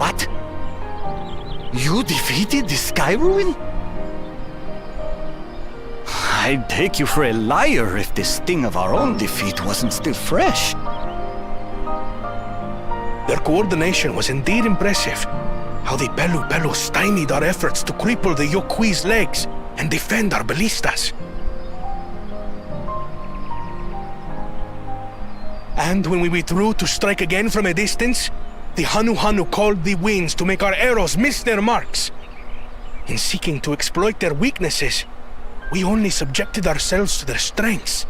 What? You defeated the Sky Ruin? I'd take you for a liar if the sting of our own defeat wasn't still fresh. Their coordination was indeed impressive. How the Pelu stymied our efforts to cripple the Yokui's legs and defend our ballistas. And when we withdrew to strike again from a distance, the Hanu called the winds to make our arrows miss their marks. In seeking to exploit their weaknesses, we only subjected ourselves to their strengths.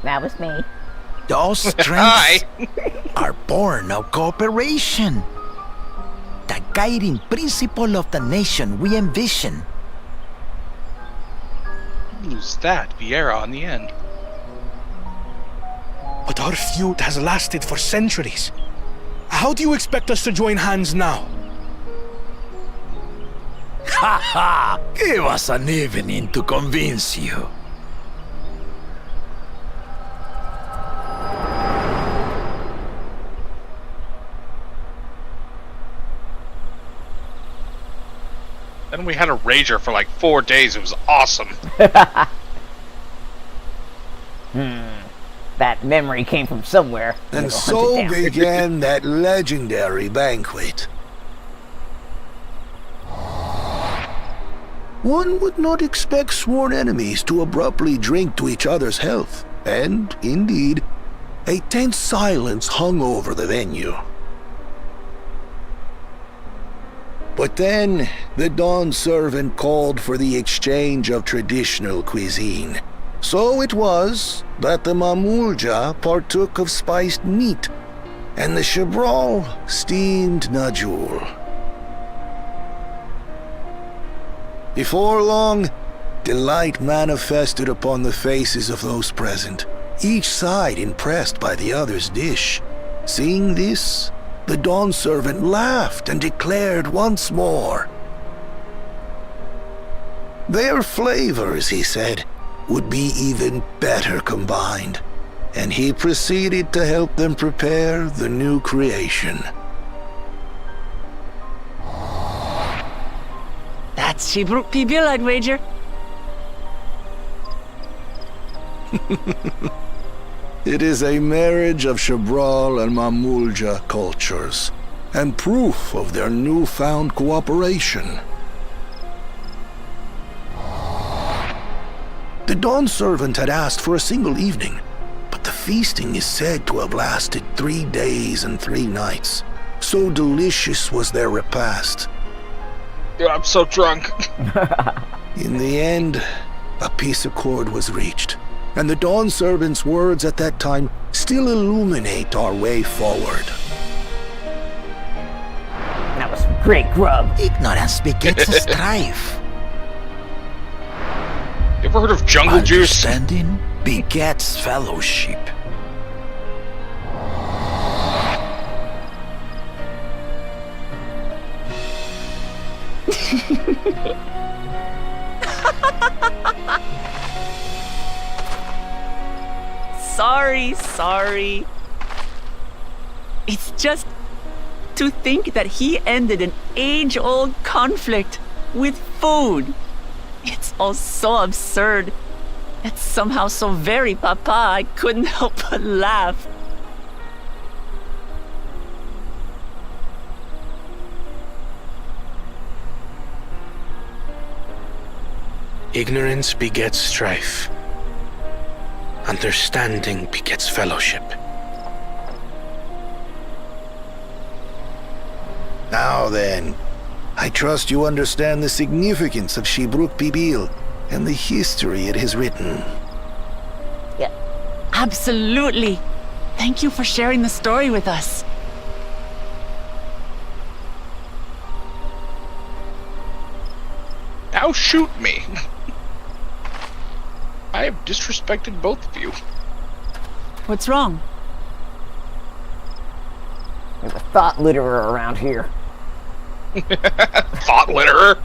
That was me. Those strengths are born of cooperation. The guiding principle of the nation we envision. Who's that? Viera on the end. But our feud has lasted for centuries. How do you expect us to join hands now? Ha ha! Give us an evening to convince you. Then we had a rager for like 4 days. It was awesome. That memory came from somewhere. And so began that legendary banquet. One would not expect sworn enemies to abruptly drink to each other's health, and, indeed, a tense silence hung over the venue. But then, the Dawn servant called for the exchange of traditional cuisine. So it was that the Mamulja partook of spiced meat, and the Chebral steamed najul. Before long, delight manifested upon the faces of those present, each side impressed by the other's dish. Seeing this, the Dawn servant laughed and declared once more. Their flavors, he said, would be even better combined, and he proceeded to help them prepare the new creation. That's Shibruk Pibil, I'd wager. It is a marriage of Chebral and Mamulja cultures, and proof of their newfound cooperation. The Dawn servant had asked for a single evening, but the feasting is said to have lasted 3 days and 3 nights. So delicious was their repast. Yeah, I'm so drunk. In the end, a peace accord was reached, and the Dawn servant's words at that time still illuminate our way forward. That was great grub. Ignorance begets strife. You ever heard of jungle juice? Understanding begets fellowship. Sorry. It's just to think that he ended an age-old conflict with food. It's all so absurd. It's somehow so very papa, I couldn't help but laugh. Ignorance begets strife. Understanding begets fellowship. Now then, I trust you understand the significance of Shibruk Bibil and the history it has written. Yeah. Absolutely. Thank you for sharing the story with us. Now shoot me. I have disrespected both of you. What's wrong? There's a thought litterer around here. Thought litterer?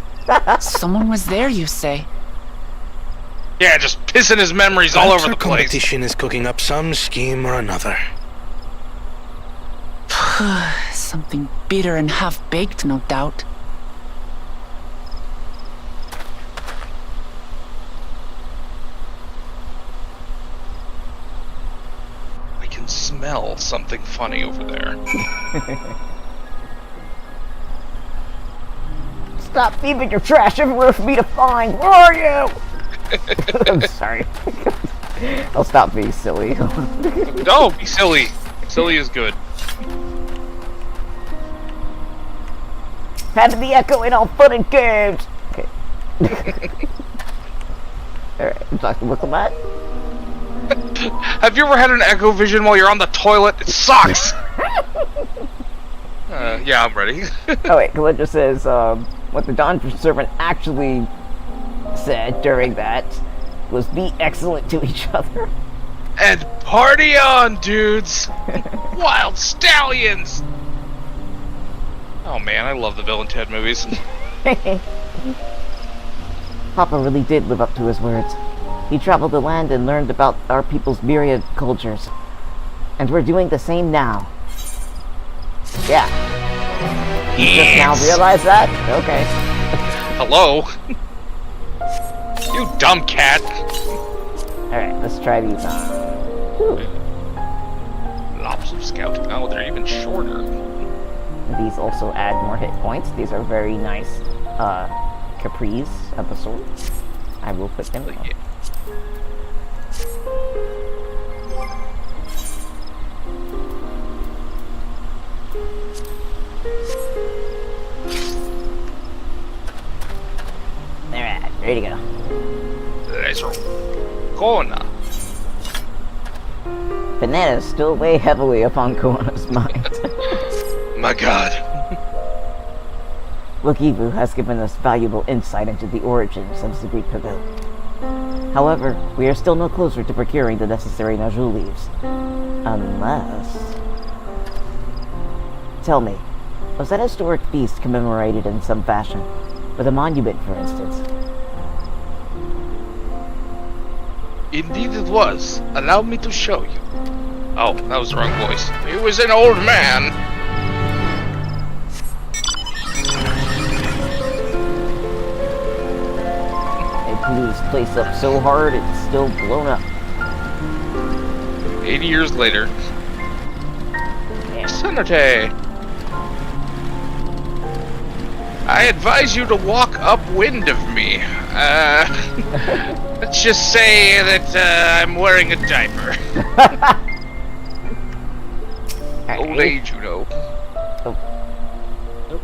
Someone was there, you say? Yeah, just pissing his memories all over the place. Competition is cooking up some scheme or another. Something bitter and half-baked, no doubt. I can smell something funny over there. Stop leaving your trash everywhere for me to find. Where are you? I'm sorry. I'll stop being silly. Don't be silly. Silly is good. Had to be echoing all fun and games. Okay. Alright, I'm talking with the mat. Have you ever had an echo vision while you're on the toilet? It sucks! Yeah, I'm ready. Oh wait, Khalid just says, what the Dawn Servant actually said during that was be excellent to each other. And party on, dudes! Wild stallions! Oh man, I love the Bill and Ted movies. Papa really did live up to his words. He traveled the land and learned about our people's myriad cultures. And we're doing the same now. Yeah. You just now realize that? Okay. Hello? You dumb cat! Alright, let's try these on. Lops of scouting. Oh, they're even shorter. These also add more hit points. These are very nice capris of the sword. I will put them on. Alright, ready to go. Let's roll. Corner. Bananas still weigh heavily upon Koana's mind. My god. Lukivu has given us valuable insight into the origins of the Greek pavilion. However, we are still no closer to procuring the necessary Najul leaves. Unless... Tell me, was that historic feast commemorated in some fashion? With a monument, for instance? Indeed it was. Allow me to show you. Oh, that was the wrong voice. He was an old man. They blew this place up so hard, it's still blown up. 80 years later. Yeah. Senator, I advise you to walk upwind of me. Let's just say that I'm wearing a diaper. Old age, you know. Oh. Nope.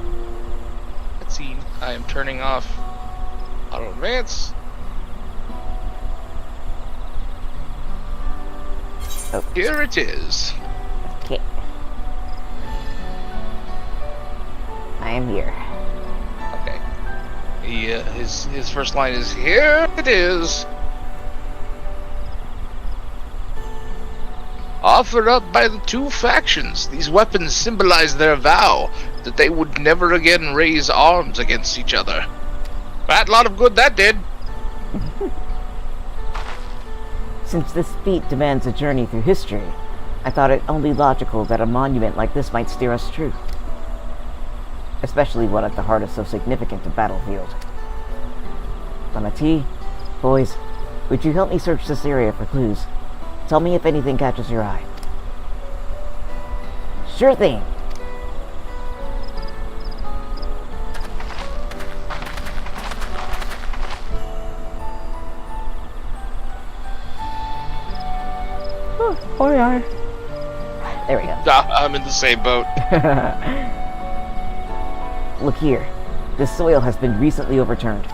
Let's see. I am turning off auto advance. Oh. Here it is. Okay. I am here. Okay. His first line is, here it is. Offered up by the two factions, these weapons symbolize their vow that they would never again raise arms against each other. Bad lot of good that did. Since this feat demands a journey through history, I thought it only logical that a monument like this might steer us true. Especially one at the heart of so significant a battlefield. Lamati, boys, would you help me search this area for clues? Tell me if anything catches your eye. Sure thing. Oh yeah. There we go. I'm in the same boat. Look here. This soil has been recently overturned.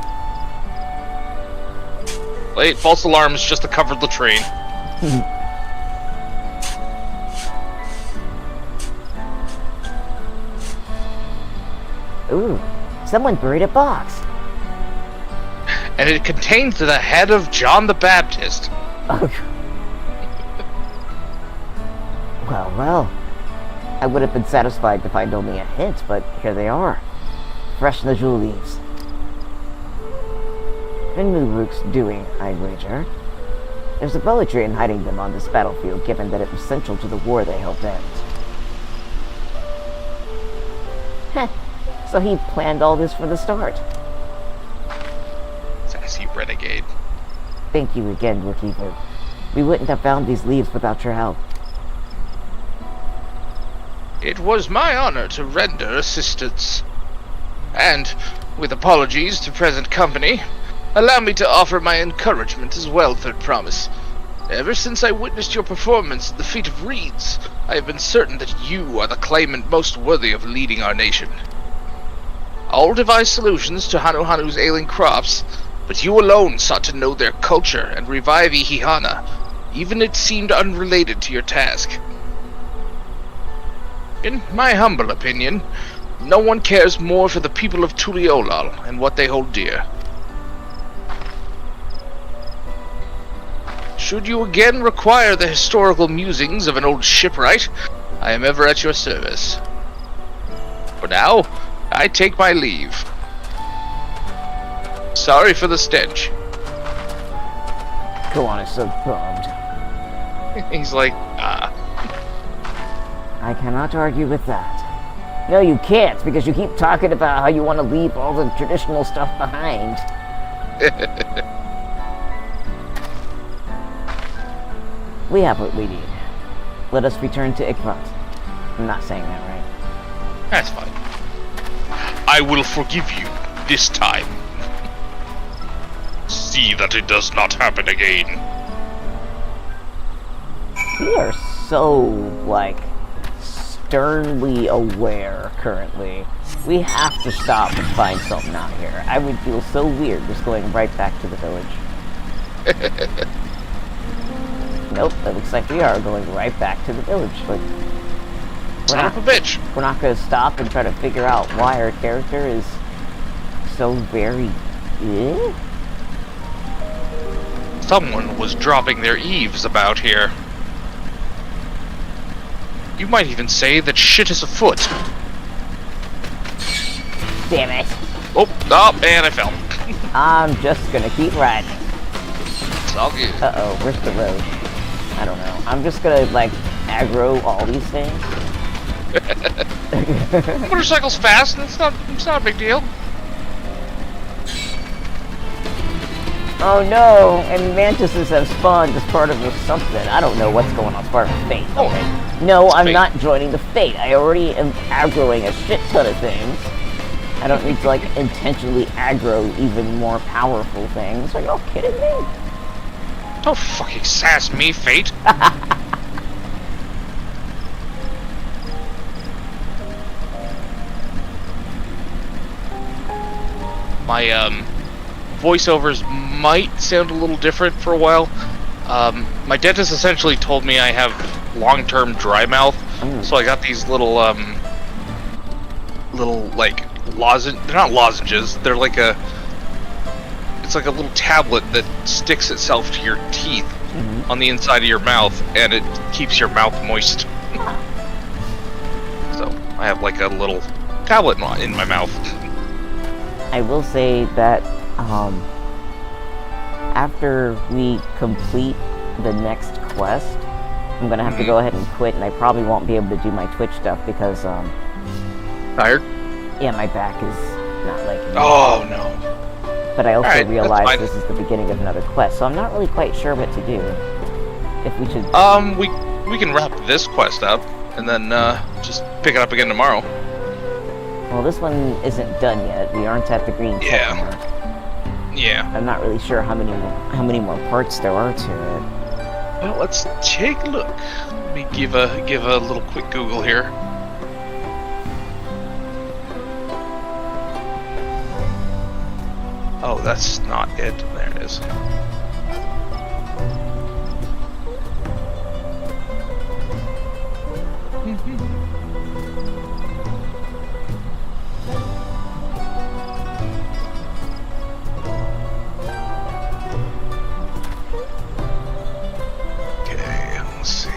Wait, false alarms just to cover the train. Ooh, someone buried a box. And it contains the head of John the Baptist. Oh. Well. I would have been satisfied to find only a hint, but here they are. Fresh in the jewel leaves. Finmubruk's doing, I'd wager. There's a poetry in hiding them on this battlefield, given that it was central to the war they helped end. Heh. So he planned all this from the start. Sassy renegade. Thank you again, Bookkeeper. We wouldn't have found these leaves without your help. It was my honor to render assistance. And, with apologies to present company, allow me to offer my encouragement as well, Third Promise. Ever since I witnessed your performance at the Feat of Reeds, I have been certain that you are the claimant most worthy of leading our nation. All devised solutions to Hanu's ailing crops, but you alone sought to know their culture and revive Ihihana, even it seemed unrelated to your task. In my humble opinion, no one cares more for the people of Tuliolal and what they hold dear. Should you again require the historical musings of an old shipwright, I am ever at your service. For now, I take my leave. Sorry for the stench. Koan is so bummed. He's like, I cannot argue with that. No, you can't, because you keep talking about how you want to leave all the traditional stuff behind. We have what we need. Let us return to Ikvat. I'm not saying that right. That's fine. I will forgive you this time. See that it does not happen again. We are so, like, sternly aware currently. We have to stop and find something out here. I would feel so weird just going right back to the village. Nope, it looks like we are going right back to the village. Like, son of a bitch. We're not going to stop and try to figure out why our character is so very... Someone was dropping their eaves about here. You might even say that shit is afoot. Damn it. Oh, man, I fell. I'm just gonna keep riding. It's all good. Uh-oh, where's the road? I don't know. I'm just gonna, like, aggro all these things. Motorcycle's fast, and it's not a big deal. Oh no, and mantises have spawned as part of something. I don't know what's going on as part of fate. Okay. No, I'm not joining the fate. I already am aggroing a shit ton of things. I don't need to, like, intentionally aggro even more powerful things. Are y'all kidding me? Don't fucking sass me, Fate. My, voiceovers might sound a little different for a while. My dentist essentially told me I have long-term dry mouth, so I got these little, like, they're not lozenges, they're like it's like a little tablet that sticks itself to your teeth on the inside of your mouth, and it keeps your mouth moist. So, I have like a little tablet in my mouth. I will say that, after we complete the next quest, I'm gonna have to go ahead and quit, and I probably won't be able to do my Twitch stuff because, Tired? Yeah, my back is not liking it. Oh, no. But I also realize this is the beginning of another quest, so I'm not really quite sure what to do. If we should... we can wrap this quest up, and then, just pick it up again tomorrow. Well, this one isn't done yet. We aren't at the green check mark. Yeah. I'm not really sure how many more parts there are to it. Well, let's take a look. Let me give a little quick Google here. Oh, that's not it. There it is. Okay, let's see.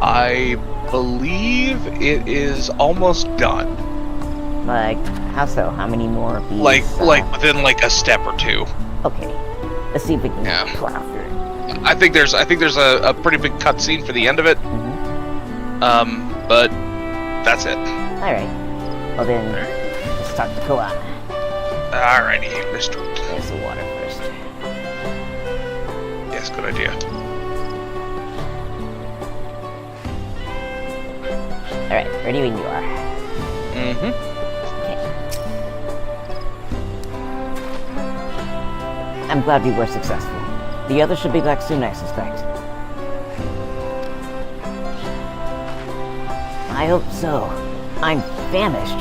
I believe it is almost done. Like, how so? How many more of these? Like within like a step or two. Okay, let's see if we can craft it. I think there's a pretty big cutscene for the end of it. But that's it. All right. Well then, let's talk to Koa. Alrighty, let's do it. There's the water first. Yes, good idea. All right, ready when you are. Mm-hmm. I'm glad we were successful. The others should be back soon, I suspect. I hope so. I'm famished.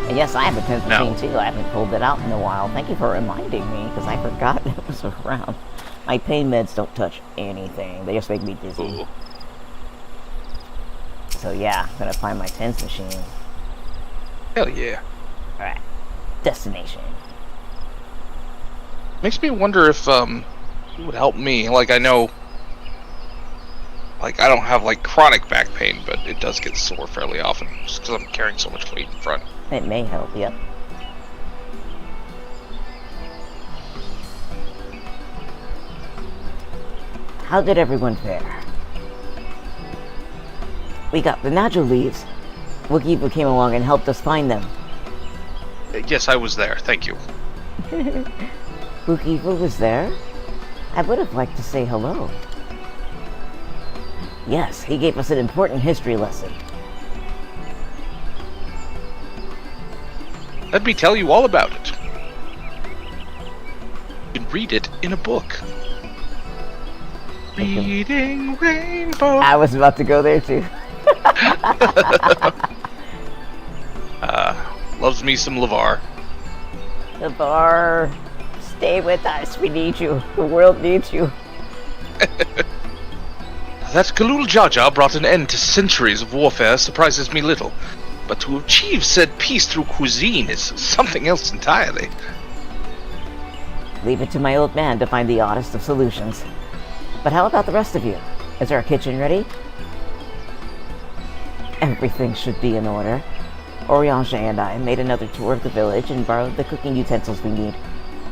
And yes, I have a 10th machine too. I haven't pulled it out in a while. Thank you for reminding me, because I forgot it was around. My pain meds don't touch anything. They just make me dizzy. Ooh. So yeah, I'm gonna find my 10th machine. Hell yeah. Alright. Destination. Makes me wonder if it would help me. Like, I know, like, I don't have like chronic back pain, but it does get sore fairly often just because I'm carrying so much weight in front. It may help, yep. How did everyone fare? We got the Naju leaves. Wookieevu came along and helped us find them. Yes, I was there. Thank you. Wookieevu was there? I would have liked to say hello. Yes, he gave us an important history lesson. Let me tell you all about it. You can read it in a book. Reading Rainbow. I was about to go there too. Loves me some LeVar. LeVar, stay with us. We need you. The world needs you. That Galul Jaja brought an end to centuries of warfare surprises me little. But to achieve said peace through cuisine is something else entirely. Leave it to my old man to find the oddest of solutions. But how about the rest of you? Is our kitchen ready? Everything should be in order. Oriange and I made another tour of the village and borrowed the cooking utensils we need,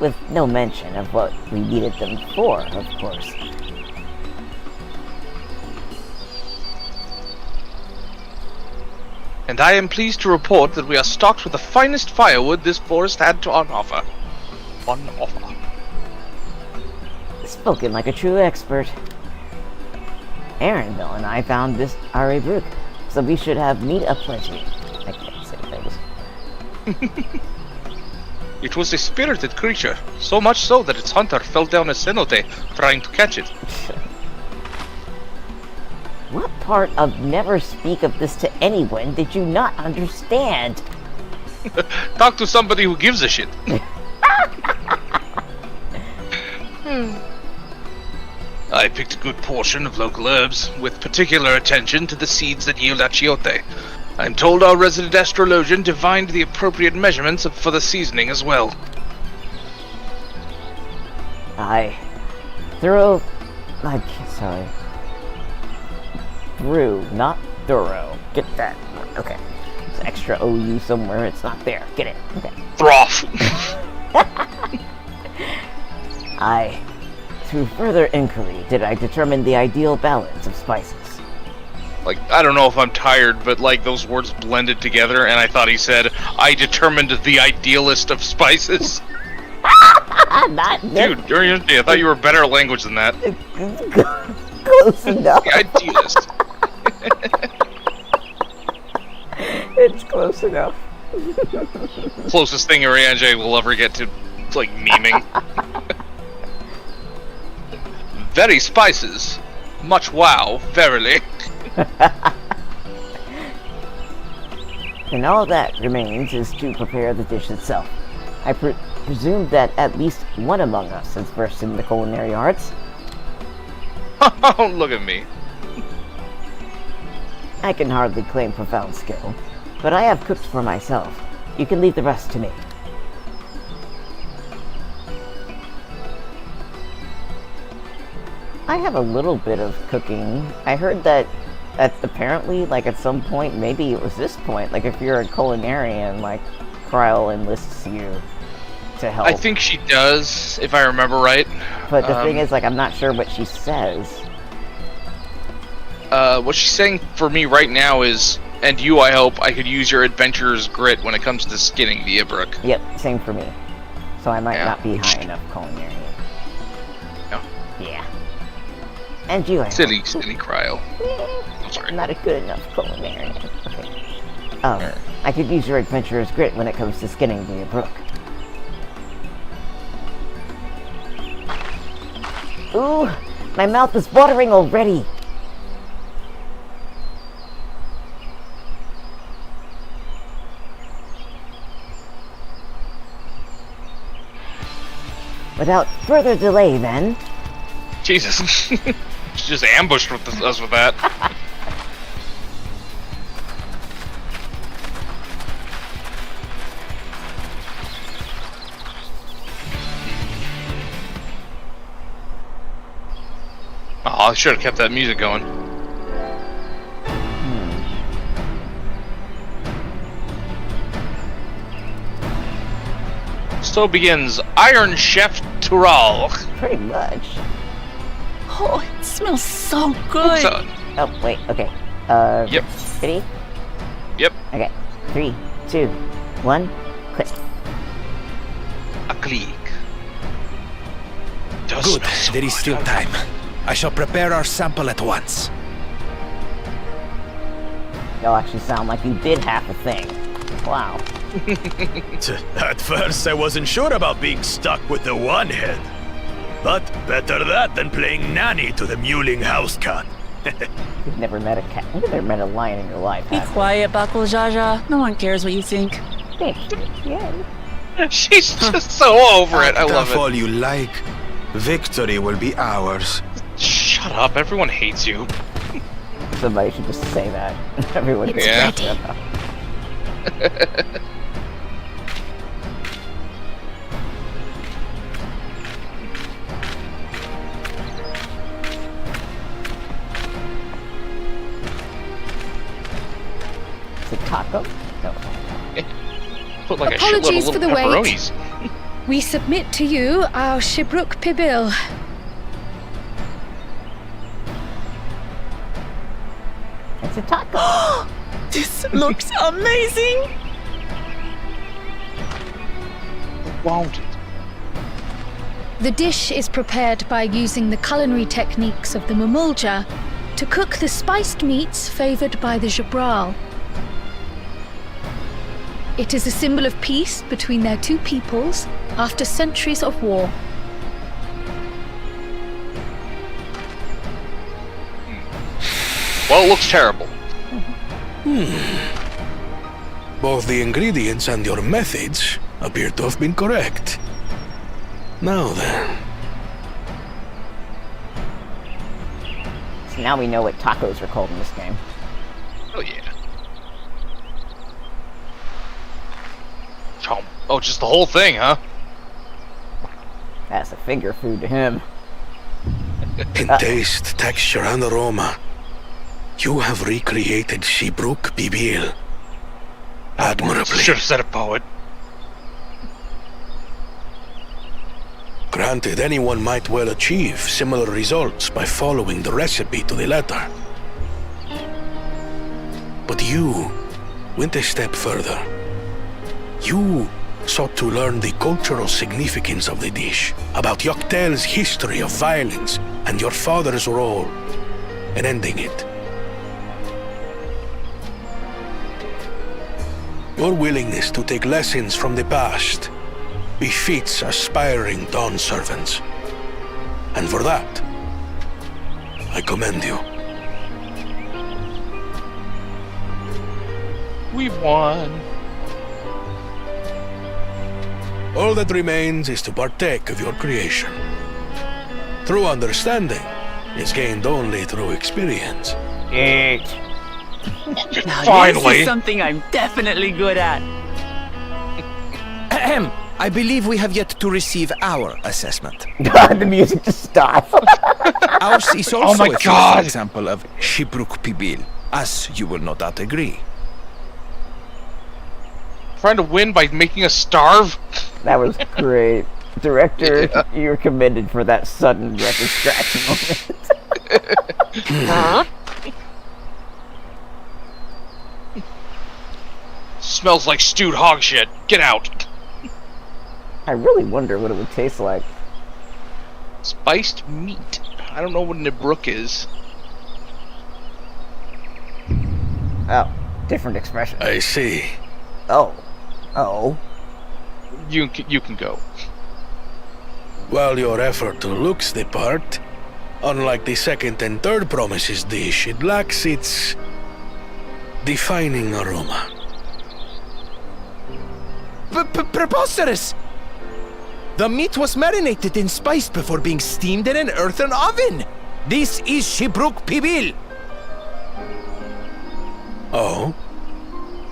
with no mention of what we needed them for, of course. And I am pleased to report that we are stocked with the finest firewood this forest had to offer. Spoken like a true expert. Aaronville and I found this Are Brook, so we should have meat aplenty. I can't say things. It was a spirited creature, so much so that its hunter fell down a cenote trying to catch it. What part of never speak of this to anyone did you not understand? Talk to somebody who gives a shit. I picked a good portion of local herbs, with particular attention to the seeds that yield achiote. I'm told our resident astrologian divined the appropriate measurements for the seasoning as well. Through, not thorough. Get that. Okay. It's extra OU somewhere. It's not there. Get it. Okay. Throff. Through further inquiry, did I determine the ideal balance of spices. Like, I don't know if I'm tired, but like those words blended together, and I thought he said, I determined the idealist of spices. Not Dude, I thought you were better at language than that. Close enough. The idealist. It's close enough. Closest thing Ariange will ever get to, like, memeing. Very spices. Much wow, verily. And all that remains is to prepare the dish itself. I presume that at least one among us is versed in the culinary arts. Oh, look at me. I can hardly claim profound skill, but I have cooked for myself. You can leave the rest to me. I have a little bit of cooking. I heard that apparently, like, at some point, maybe it was this point, like, if you're a culinarian, like, Kryle enlists you to help. I think she does, if I remember right. But the thing is, like, I'm not sure what she says. What she's saying for me right now is, and you, I hope, I could use your adventurer's grit when it comes to skinning the Ibrook. Yep, same for me. So I might not be high enough culinary. No. Yeah. And you, I Silly hope. Kryle. I'm sorry. I'm not a good enough culinarian. Okay. I could use your adventurer's grit when it comes to skinning the Ibrook. Ooh, my mouth is watering already. Without further delay, then. Jesus. She just ambushed us with that. Oh, I should have kept that music going. So begins Iron Chef Tural. Pretty much. Oh, it smells so good. Oh, wait, okay. Yep. Ready? Yep. Okay. 3, 2, 1, click. A click. Good, there is still time. I shall prepare our sample at once. Y'all actually sound like you did half a thing. Wow. At first, I wasn't sure about being stuck with the one head. But better that than playing nanny to the mewling house cat. You've never met a cat. You've never met a lion in your life. Be quiet, Bakul Jaja. No one cares what you think. Yeah. She's just so over it. I love it. All you like. Victory will be ours. Shut up. Everyone hates you. Somebody should just say that. Everyone. It's Yeah. ready. Is it taco? No. Put like Apologies a for shitload of the little wait. pepperonis. We submit to you our Shibruk Pibil. It's a taco. This looks amazing. Won't it? The dish is prepared by using the culinary techniques of the Mamulja to cook the spiced meats favored by the Jabral. It is a symbol of peace between their two peoples after centuries of war. Well, it looks terrible. Both the ingredients and your methods appear to have been correct. Now then. So now we know what tacos are called in this game. Oh yeah. Chomp. Oh, just the whole thing, huh? That's a finger food to him. In taste, texture, and aroma, you have recreated Shibruk Pibil admirably. Should have said it, poet. Granted, anyone might well achieve similar results by following the recipe to the letter. But you went a step further. You sought to learn the cultural significance of the dish, about Yoctel's history of violence, and your father's role in ending it. Your willingness to take lessons from the past befits aspiring Dawn servants. And for that, I commend you. We won. All that remains is to partake of your creation. True understanding is gained only through experience. Now, Finally. this is something I'm definitely good at. Ahem. I believe we have yet to receive our assessment. The music just stops. Ours is Oh also my a first God. example of Shibruk Pibil, as you will no doubt agree. Trying to win by making us starve? That was great. Director, you're commended for that sudden record scratch moment. Smells like stewed hog shit. Get out. I really wonder what it would taste like. Spiced meat. I don't know what Nibruk is. Oh, different expression. I see. Oh. Oh. You can go. While your effort looks the part, unlike the second and third promises dish, it lacks its defining aroma. Preposterous! The meat was marinated and spiced before being steamed in an earthen oven. This is Shibruk Pibil. Oh?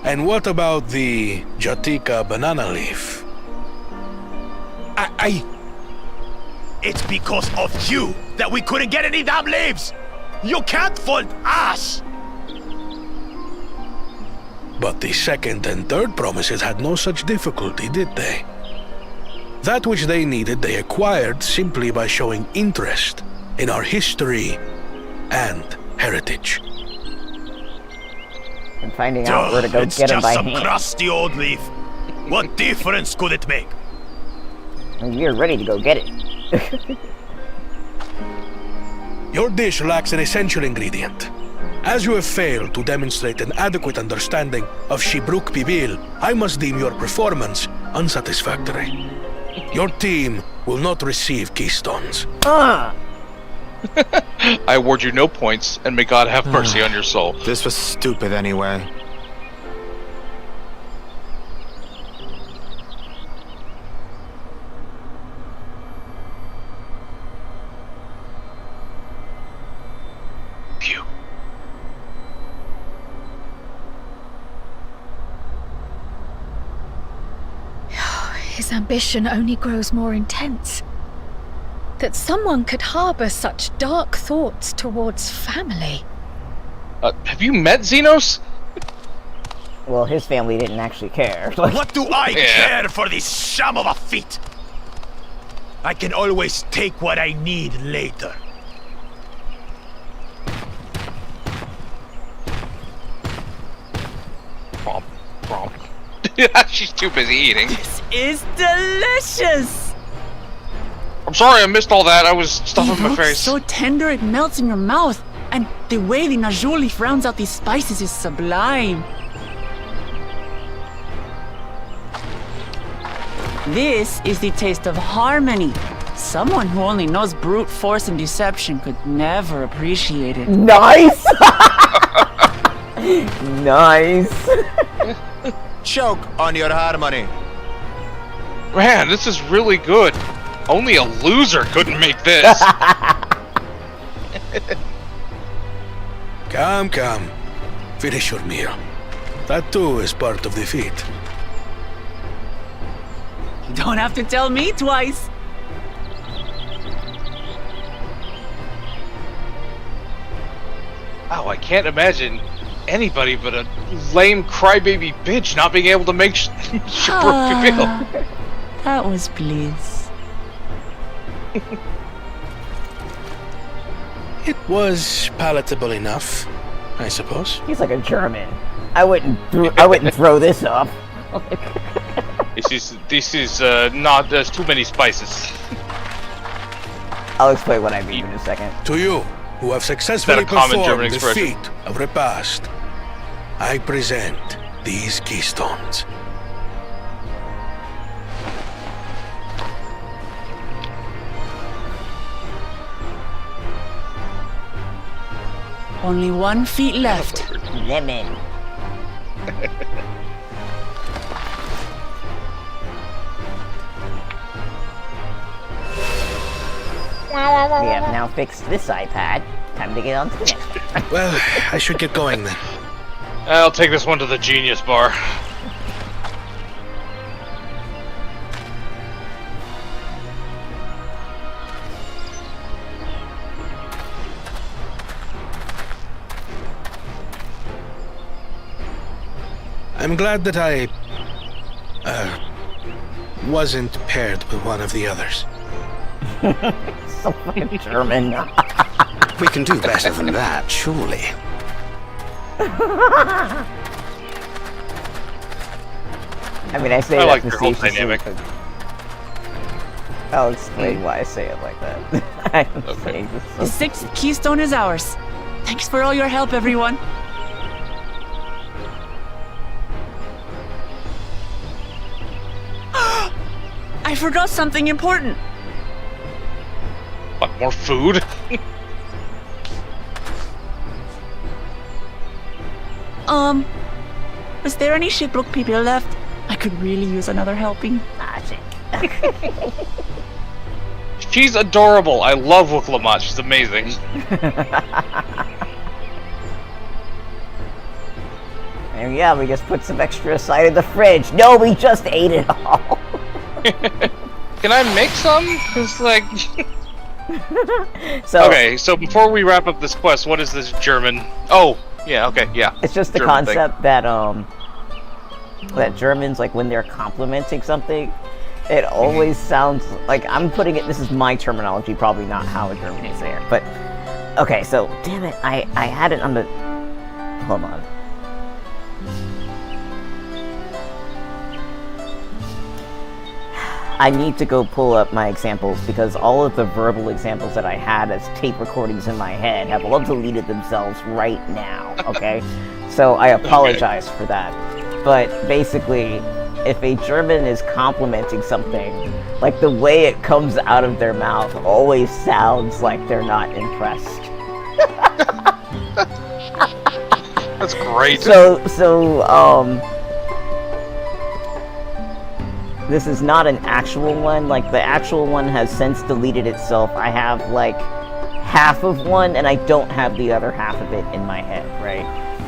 And what about the Jatika banana leaf? It's because of you that we couldn't get any damn leaves! You can't fault us! But the second and third promises had no such difficulty, did they? That which they needed they acquired simply by showing interest in our history and heritage. And finding out where to go it's get them just by some hand. crusty old leaf. What difference could it make? And you're ready to go get it. Your dish lacks an essential ingredient. As you have failed to demonstrate an adequate understanding of Shibruk Pibil, I must deem your performance unsatisfactory. Your team will not receive keystones. Ah! I award you no points, and may God have mercy on your soul. This was stupid anyway. Phew. His ambition only grows more intense. That someone could harbor such dark thoughts towards family. Have you met Xenos? Well, his family didn't actually care. What do I Yeah. care for this sham of a feat? I can always take what I need later. Promp, promp. She's too busy eating. This is delicious! I'm sorry I missed all that. I was stuffing my It looks face. so tender it melts in your mouth. And the way the Najul leaf rounds out these spices is sublime. This is the taste of harmony. Someone who only knows brute force and deception could never appreciate it. Nice! Nice! Choke on your harmony. Man, this is really good. Only a loser couldn't make this. Come, come. Finish your meal. That too is part of the feat. You don't have to tell me twice. Oh, I can't imagine anybody but a lame crybaby bitch not being able to make Shibruk Pibil. That was bliss. It was palatable enough, I suppose. He's like a German. I wouldn't throw this up. This is not. There's too many spices. I'll explain what I mean in a second. To you, who have successfully common German performed the expression? feat of repast, I present these keystones. Only 1 feet left. Lemon. We have now fixed this iPad. Time to get on to the next one. Well, I should get going then. I'll take this one to the Genius Bar. I'm glad that I wasn't paired with one of the others. So fucking German. We can do better than that, surely. I mean, I say I that like your whole facetiously, dynamic. but I'll explain why I say it like that. I'm saying The this so 6th keystone is ours. Thanks for all your help, everyone. I forgot something important. Want more food? Was there any shipwreck people left? I could really use another helping. Ah, shit. She's adorable. I love Wuklamot. She's amazing. And yeah, we just put some extra aside in the fridge. No, we just ate it all. Can I make some? It's like... So okay, so before we wrap up this quest, what is this German... Oh, yeah, okay, yeah. it's just the German thing. concept that that Germans, like when they're complimenting something, it always sounds like I'm putting it. This is my terminology, probably not how a German would say it. But okay, so damn it, I had it on the. Hold on. I need to go pull up my examples because all of the verbal examples that I had as tape recordings in my head have all deleted themselves right now, okay? So I apologize for that. But basically, if a German is complimenting something, like the way it comes out of their mouth always sounds like they're not impressed. That's great. So, this is not an actual one. Like, the actual one has since deleted itself. I have, like, half of one, and I don't have the other half of it in my head, right?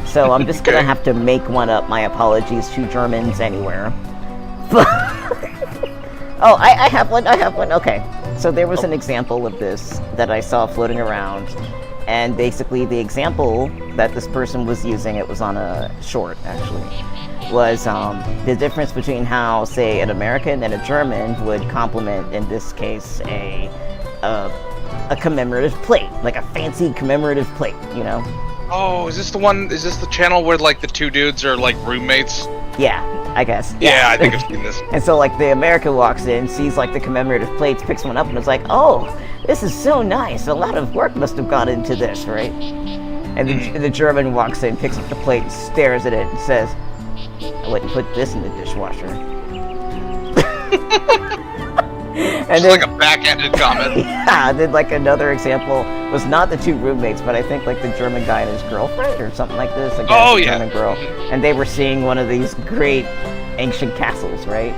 So I'm just gonna have to make one up. My apologies to Germans anywhere. Oh, I have one. Okay. So there was an example of this that I saw floating around. And basically the example that this person was using, it was on a short, actually, was the difference between how, say, an American and a German would compliment, in this case, a commemorative plate, like a fancy commemorative plate, you know? Oh, is this the channel where, like, the two dudes are, like, roommates? Yeah, I guess. Yeah, I think I've seen this. And so, like, the American walks in, sees, like, the commemorative plates, picks one up, and is like, oh, this is so nice. A lot of work must have gone into this, right? And the German walks in, picks up the plate, stares at it, and says, I wouldn't put this in the dishwasher. And then, like a backhanded comment. Yeah, and then, like, another example was not the two roommates, but I think, like, the German guy and his girlfriend or something like this. Like, German girl. And they were seeing one of these great ancient castles, right?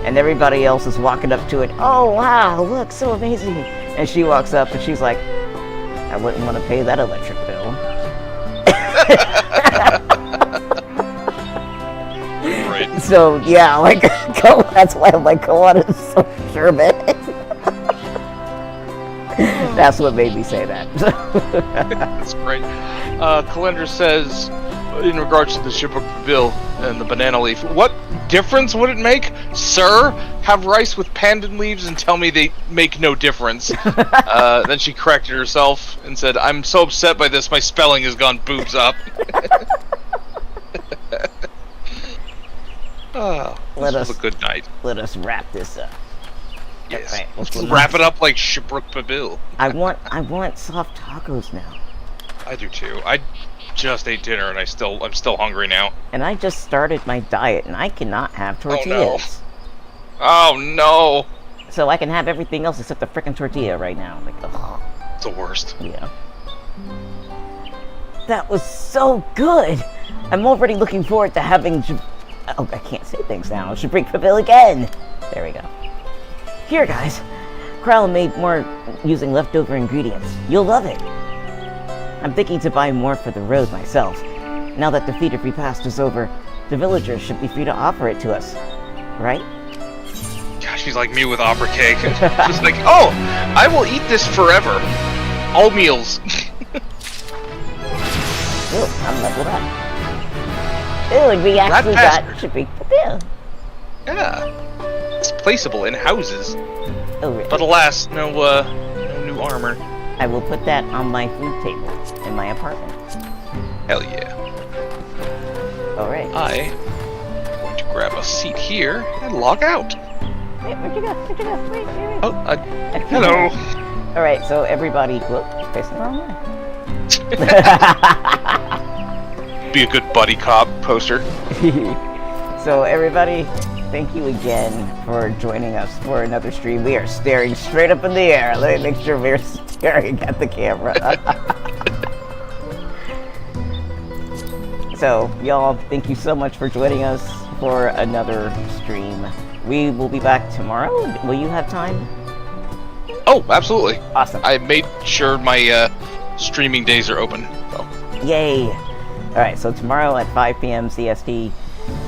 And everybody else is walking up to it. Oh, wow, look, so amazing. And she walks up and she's like, I wouldn't want to pay that electric bill. Right. So, yeah, like, that's why I'm like, go on, it's so German. That's what made me say that. That's great. Calendar says, in regards to the shipwreck bill and the banana leaf, what difference would it make? Sir, have rice with pandan leaves and tell me they make no difference. Then she corrected herself and said, I'm so upset by this, my spelling has gone boobs up. Let this us was a good night. Let us wrap this up. Yes. Right, Let's wrap it up like Shipwreck Pabil. I want soft tacos now. I do too. I just ate dinner and I'm still hungry now. And I just started my diet, and I cannot have tortillas. Oh no! So I can have everything else except the frickin' tortilla right now. Like, ugh. It's the worst. Yeah. That was so good! I'm already looking forward to having... Oh, I can't say things now. Shipwreck Pabil again! There we go. Here, guys. Krell made more using leftover ingredients. You'll love it. I'm thinking to buy more for the road myself. Now that the feat of repast is over, the villagers should be free to offer it to us. Right? Gosh, she's like me with opera cake. Just like, oh, I will eat this forever. All meals. Ooh, I'm leveled up. Ooh, and we actually got Shipwreck Pabil. Yeah. It's placeable in houses. Oh, really? But alas, no new armor. I will put that on my food table in my apartment. Hell yeah. Alright. I'm going to grab a seat here and log out. Wait, where'd you go? Where'd you go? Wait. Oh, hello. Alright, so everybody... Whoop, facing the wrong way. Be a good buddy cop poster. So everybody, thank you again for joining us for another stream. We are staring straight up in the air. Let me make sure we're staring at the camera. So, y'all, thank you so much for joining us for another stream. We will be back tomorrow. Will you have time? Oh, absolutely. Awesome. I made sure my streaming days are open. So. Yay! Alright, so tomorrow at 5 p.m. CST,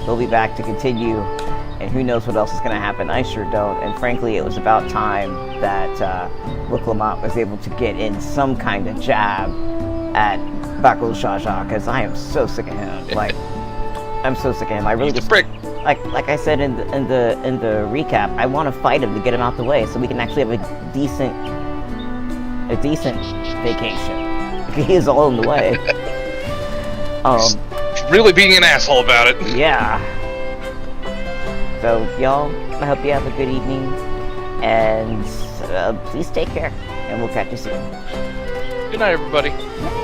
we'll be back to continue, and who knows what else is going to happen. I sure don't, and frankly, it was about time that Lamont was able to get in some kind of jab at Bakul Shaja, because I am so sick of him. Like, I'm so sick of him. I really just... Like I said in the recap, I want to fight him to get him out the way so we can actually have a decent vacation. He is all in the way. Really being an asshole about it. Yeah. So, y'all, I hope you have a good evening, and please take care, and we'll catch you soon. Good night, everybody. Night.